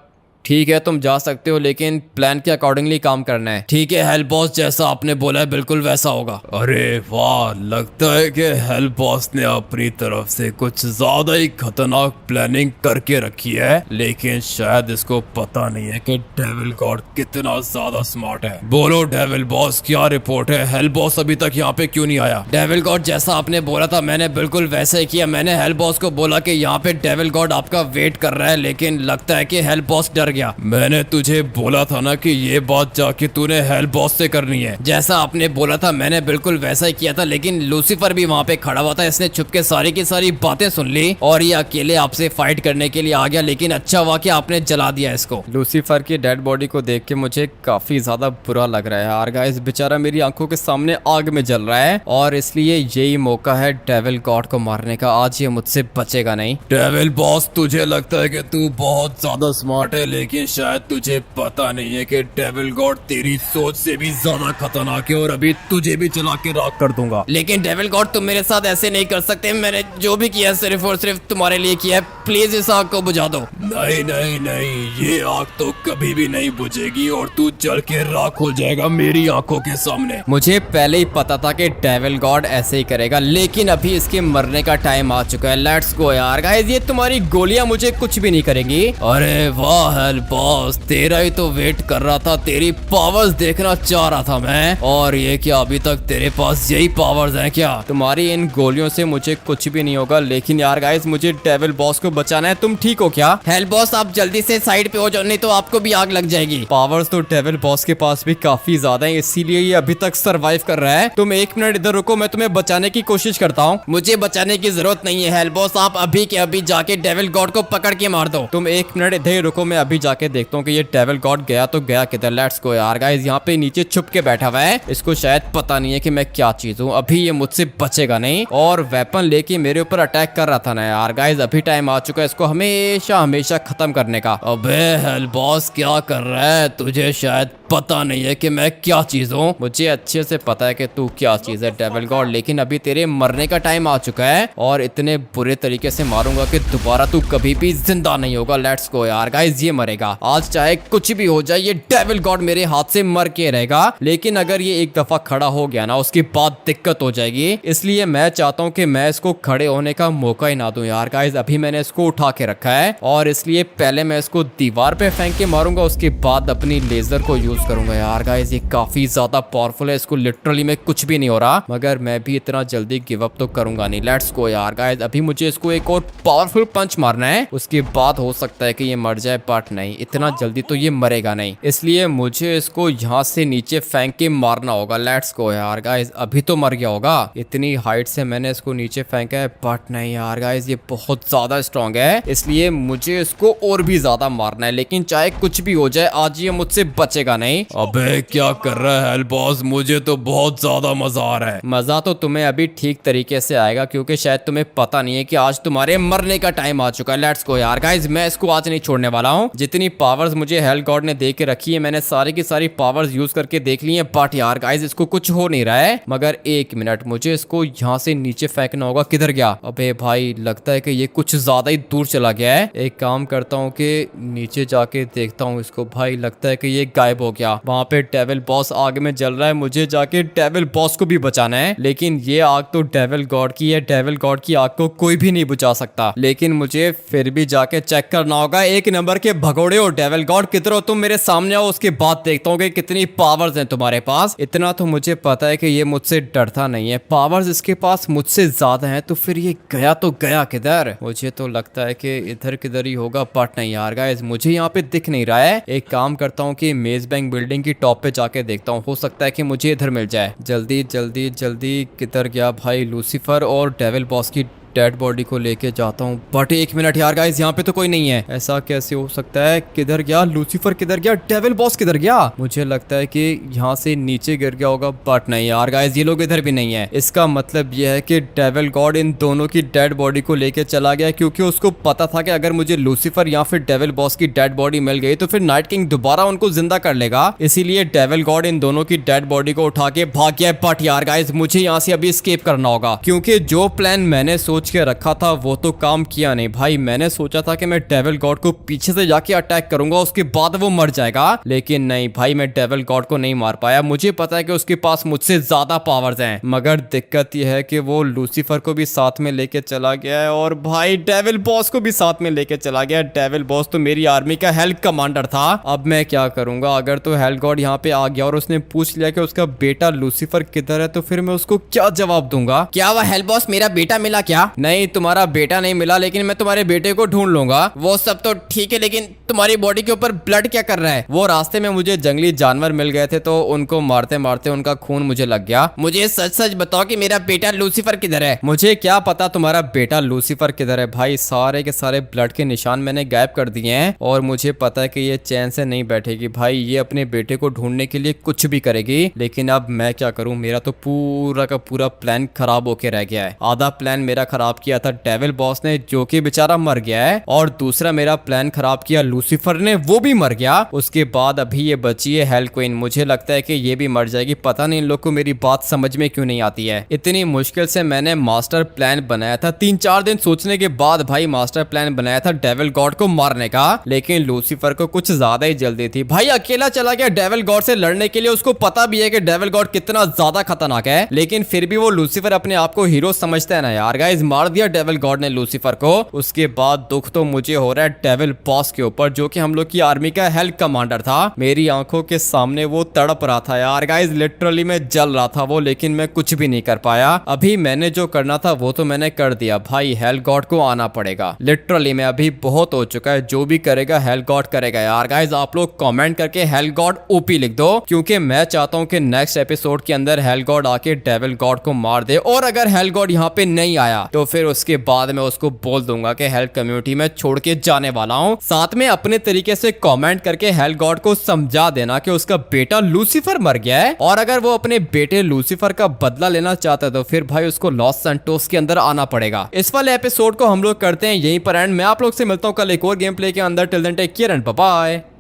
Speaker 1: ठीक है, तुम जा सकते हो, लेकिन प्लान के अकॉर्डिंगली काम करना है।
Speaker 2: ठीक है हेल बॉस, जैसा आपने बोला है बिल्कुल वैसा होगा।
Speaker 3: अरे वाह, लगता है कि हेल बॉस ने अपनी तरफ से कुछ ज्यादा ही खतरनाक प्लानिंग करके रखी है, लेकिन शायद इसको पता नहीं है कि डेविल गॉड कितना ज्यादा स्मार्ट है। बोलो डेविल बॉस, क्या रिपोर्ट है? हेल बॉस अभी तक यहाँ पे क्यों नहीं आया?
Speaker 2: डेविल गॉड जैसा आपने बोला था मैंने बिल्कुल वैसा ही किया। मैंने हेल बॉस को बोला कि यहाँ पे डेविल गॉड आपका वेट कर रहा है, लेकिन लगता है कि हेल बॉस डर गया।
Speaker 3: मैंने तुझे बोला था ना कि ये बात जाके तूने हेल बॉस से करनी है।
Speaker 2: जैसा आपने बोला था मैंने बिल्कुल वैसा ही किया था, लेकिन लूसीफर भी वहाँ पे खड़ा हुआ था। इसने छुप के सारी की सारी बातें सुन ली और ये अकेले आपसे फाइट करने के लिए आ गया, लेकिन अच्छा हुआ कि आपने जला दिया इसको।
Speaker 1: लूसीफर की डेड बॉडी को देख के मुझे काफी ज्यादा बुरा लग रहा है यार। गाइस बेचारा मेरी आंखों के सामने आग में जल रहा है, और इसलिए यही मौका है डेविल गॉड को मारने का। आज ये मुझसे बचेगा नहीं।
Speaker 3: डेविल बॉस, तुझे लगता है कि तू बहुत ज्यादा स्मार्ट है, लेकिन शायद तुझे पता नहीं है कि डेविल गॉड तेरी सोच से भी ज्यादा खतरनाक है, और अभी तुझे भी चला के राख कर दूंगा।
Speaker 2: लेकिन डेविल गॉड तुम मेरे साथ ऐसे नहीं कर सकते। मैंने जो भी किया है सिर्फ और सिर्फ तुम्हारे लिए किया है। प्लीज इस आग को बुझा दो।
Speaker 3: नहीं नहीं नहीं, ये आग तो कभी भी नहीं बुझेगी और तू जल के राख हो जाएगा मेरी आंखों के सामने।
Speaker 1: मुझे पहले ही पता था कि डेविल गॉड ऐसे ही करेगा, लेकिन अभी इसके मरने का टाइम आ चुका है। लेट्स गो यार गाइस, ये तुम्हारी गोलियां मुझे कुछ भी नहीं करेंगी।
Speaker 2: अरे वाह हेल बॉस, तेरा ही तो वेट कर रहा था, तेरी पावर्स देखना चाह रहा था मैं। और ये क्या अभी तक तेरे पास यही पावर्स हैं क्या?
Speaker 1: तुम्हारी इन गोलियों से मुझे कुछ भी नहीं होगा, लेकिन यार गाइस मुझे डेविल बॉस को बचाना है। तुम ठीक हो क्या?
Speaker 5: हेल बॉस आप जल्दी से साइड पे हो जाओ, नहीं तो आपको भी आग लग जाएगी।
Speaker 1: पावर्स तो डेविल बॉस के पास भी काफी ज्यादा है, इसीलिए ये अभी तक सरवाइव कर रहा है। तुम 1 मिनट इधर रुको, मैं तुम्हें बचाने की कोशिश करता हूँ।
Speaker 5: मुझे बचाने की जरूरत नहीं है हेल बॉस, आप अभी के अभी जाके डेविल गॉड को पकड़ के मार दो।
Speaker 1: तुम 1 मिनट इधर ही रुको, मैं अभी जाके देखता हूँ कि ये डेविल गॉड गया तो गया किधर। लेट्स गो यार गाइस, यहाँ पे नीचे छुप के बैठा हुआ है। इसको शायद पता नहीं है कि मैं क्या चीज हूँ। अभी ये मुझसे बचेगा नहीं, और वेपन लेके मेरे ऊपर अटैक कर रहा था ना यार गाइस। अभी टाइम आ चुका है इसको हमेशा हमेशा खत्म करने का।
Speaker 2: अबे हेल बॉस क्या कर रहा है? तुझे शायद पता नहीं है कि मैं क्या चीज हूँ।
Speaker 1: मुझे अच्छे से पता है कि तू क्या चीज है डेविल गॉड, लेकिन अभी तेरे मरने का टाइम आ चुका है, और इतने बुरे तरीके से मारूंगा कि दोबारा तू कभी भी जिंदा नहीं होगा। लेट्स गो यार गाइस, ये मरेगा आज, चाहे कुछ भी हो जाए, ये डेविल गॉड मेरे हाथ से मर के रहेगा। लेकिन अगर ये एक दफा खड़ा हो गया ना, उसके बाद दिक्कत हो जाएगी। इसलिए मैं चाहता हूँ कि मैं इसको खड़े होने का मौका ही ना दूं यार गाइस। अभी मैंने इसको उठा के रखा है, और इसलिए पहले मैं इसको दीवार पे फेंक के मारूंगा, उसके बाद अपनी लेजर को यूज करूंगा यार गाइस। ये काफी ज्यादा पावरफुल है, इसको लिटरली में कुछ भी नहीं हो रहा, मगर मैं भी इतना जल्दी गिव अप तो करूंगा नहीं। लेट्स गो यार गाइस, अभी मुझे इसको एक और पावरफुल पंच मारना है, उसके बाद हो सकता है कि ये मर जाए, बट नहीं, इतना जल्दी तो ये मरेगा नहीं। इसलिए मुझे इसको यहाँ से नीचे फेंक के मारना होगा। लेट्स गो यार गाइस, अभी तो मर गया होगा। इतनी हाइट से मैंने इसको नीचे फेंका है, बट नहीं यार गाइस, ये बहुत ज्यादा स्ट्रॉन्ग है, इसलिए मुझे इसको और भी ज्यादा मारना है। लेकिन चाहे कुछ भी हो जाए, आज ये मुझसे बचेगा नहीं।
Speaker 3: अबे क्या कर रहा है हेल बॉस? मुझे तो बहुत ज्यादा मजा आ रहा है।
Speaker 1: मजा तो तुम्हें अभी ठीक तरीके से आएगा, क्योंकि शायद तुम्हें पता नहीं है कि आज तुम्हारे मरने का टाइम आ चुका है। लेट्स गो यार गाइस, मैं इसको आज नहीं छोड़ने वाला हूँ। जितनी पावर्स मुझे हेल गॉड ने दे के रखी है, मैंने सारी की सारी पावर्स यूज करके देख ली है, बट यार गाइस इसको कुछ हो नहीं रहा है। मगर 1 मिनट, मुझे इसको यहाँ से नीचे फेंकना होगा। किधर गया? अबे भाई, लगता है कि ये कुछ ज्यादा ही दूर चला गया है। एक काम करता हूँ कि नीचे जाके देखता हूँ इसको। भाई लगता है कि ये गायब हो गया। वहां पे डेविल बॉस आग में जल रहा है, मुझे जाके डेविल बॉस को भी बचाना है। लेकिन ये आग तो डेविल गॉड की है, डेविल गॉड की आग को कोई भी नहीं बुझा सकता। लेकिन मुझे फिर भी जाके चेक करना होगा। 1 नंबर के भगोड़े हो डेविल गॉड, किधर हो तुम? मेरे सामने आओ, उसके बाद देखता हूँ कि कितनी पावर्स हैं तुम्हारे पास। इतना तो मुझे पता है कि ये मुझसे डरता नहीं है, पावर्स इसके पास मुझसे ज्यादा हैं। तो फिर ये गया तो गया किधर? मुझे तो लगता है कि इधर किधर ही होगा, बट नहीं यार गाइस, मुझे यहाँ पे दिख नहीं रहा है। एक काम करता हूँ कि मेज बैंक बिल्डिंग की टॉप पे जाके देखता हूँ, हो सकता है कि मुझे इधर मिल जाए। जल्दी जल्दी जल्दी, किधर गया भाई? लूसीफर और डेविल बॉस की डेड बॉडी को लेके जाता हूँ। बट एक मिनट यार गाइस, यहाँ पे तो कोई नहीं है। ऐसा कैसे हो सकता है? किधर गया लूसीफर? किधर गया डेविल बॉस? किधर गया? मुझे लगता है कि यहाँ से नीचे गिर गया होगा, बट नहीं यार गाइस, ये लोग इधर भी नहीं है। इसका मतलब यह है कि डेविल गॉड इन दोनों की डेड बॉडी को लेके चला गया, क्योंकि उसको पता था कि अगर मुझे लूसीफर या फिर डेविल बॉस की डेड बॉडी मिल गई तो फिर नाइट किंग दोबारा उनको जिंदा कर लेगा। इसीलिए डेविल गॉड इन दोनों की डेड बॉडी को उठा के भाग गया। बट यार गाइस, मुझे यहाँ से अभी एस्केप करना होगा, क्योंकि जो प्लान मैंने सोच के रखा था वो तो काम किया नहीं भाई। मैंने सोचा था कि मैं डेविल गॉड को पीछे से जाके अटैक करूंगा, उसके बाद वो मर जाएगा, लेकिन नहीं भाई, मैं डेविल गॉड को नहीं मार पाया। मुझे पता है कि उसके पास मुझसे ज्यादा पावर्स हैं, मगर दिक्कत यह है कि वो लूसीफर को भी साथ में लेके चला गया है और भाई डेविल बॉस को भी साथ में लेके चला गया। डेविल बॉस तो मेरी आर्मी का हेल्थ कमांडर था। अब मैं क्या करूंगा? अगर तो हेल गॉड यहाँ पे आ गया और उसने पूछ लिया कि उसका बेटा लूसीफर किधर है, तो फिर मैं उसको क्या जवाब दूंगा?
Speaker 5: क्या हुआ हेल बॉस, मेरा बेटा मिला क्या?
Speaker 1: नहीं, तुम्हारा बेटा नहीं मिला, लेकिन मैं तुम्हारे बेटे को ढूंढ लूंगा।
Speaker 5: वो सब तो ठीक है, लेकिन तुम्हारी बॉडी के ऊपर ब्लड क्या कर रहा है?
Speaker 1: वो रास्ते में मुझे जंगली जानवर मिल गए थे, तो उनको मारते मारते उनका खून मुझे लग गया।
Speaker 5: मुझे सच सच बताओ कि मेरा बेटा लूसीफर किधर है?
Speaker 1: मुझे क्या पता तुम्हारा बेटा लूसीफर किधर है भाई। सारे के सारे ब्लड के निशान मैंने गायब कर दिए हैं और मुझे पता है कि ये चैन से नहीं बैठेगी भाई। ये अपने बेटे को ढूंढने के लिए कुछ भी करेगी, लेकिन अब मैं क्या करूं? मेरा तो पूरा का पूरा प्लान खराब होके रह गया है। आधा प्लान मेरा खराब किया था डेविल बॉस ने, जो कि बेचारा मर गया है, और दूसरा मेरा प्लान खराब किया लूसीफर ने, वो भी मर गया। उसके बाद अभी ये बची है हेल क्वीन। मुझे लगता है कि ये भी मर जाएगी। पता नहीं इन लोग को मेरी बात समझ में क्यों नहीं आती है। इतनी मुश्किल से मैंने मास्टर प्लान बनाया था, 3-4 दिन सोचने के बाद भाई मास्टर प्लान बनाया था डेविल गॉड को मारने का, लेकिन लूसीफर को कुछ ज्यादा ही जल्दी थी भाई। अकेला चला गया डेविल गॉड से लड़ने के लिए। उसको पता भी है कि डेविल गॉड कितना ज्यादा खतरनाक है, लेकिन फिर भी वो लूसीफर अपने आप को हीरो समझता है ना यार। गाइस, मार दिया डेविल गॉड ने लूसीफर को। उसके बाद दुख तो मुझे हो रहा है डेविल बॉस के ऊपर, जो कि हम लोग की आर्मी का हेल्थ कमांडर था। मेरी आंखों के सामने वो तड़प रहा था यार गाइस, लिटरली मैं जल रहा था वो, लेकिन मैं कुछ भी नहीं कर पाया। अभी मैंने जो करना था वो तो मैंने कर दिया भाई। हेल गॉड को आना पड़ेगा, लिटरली मैं अभी बहुत हो चुका है। जो भी करेगा हेल गॉड करेगा यार। गाइस, आप लोग कमेंट करके हेल गॉड ओपी लिख दो, क्योंकि मैं चाहता हूं कि नेक्स्ट एपिसोड के अंदर हेल गॉड आके डेविल गॉड को मार दे। और अगर हेल गॉड यहाँ पे नहीं आया तो फिर उसके बाद मैं उसको बोल दूंगा कि हेल कम्युनिटी में छोड़ के जाने वाला हूँ। साथ में अपने तरीके से कमेंट करके हेल गॉड को समझा देना कि उसका बेटा लूसीफर मर गया है, और अगर वो अपने बेटे लूसीफर का बदला लेना चाहता है तो फिर भाई उसको लॉस सैंटोस के अंदर आना पड़ेगा। इस वाले एपिसोड को हम लोग करते हैं यहीं पर एंड। मैं आप लोग से मिलता हूँ कल एक और गेम प्ले के अंदर। Till then take care and bye bye.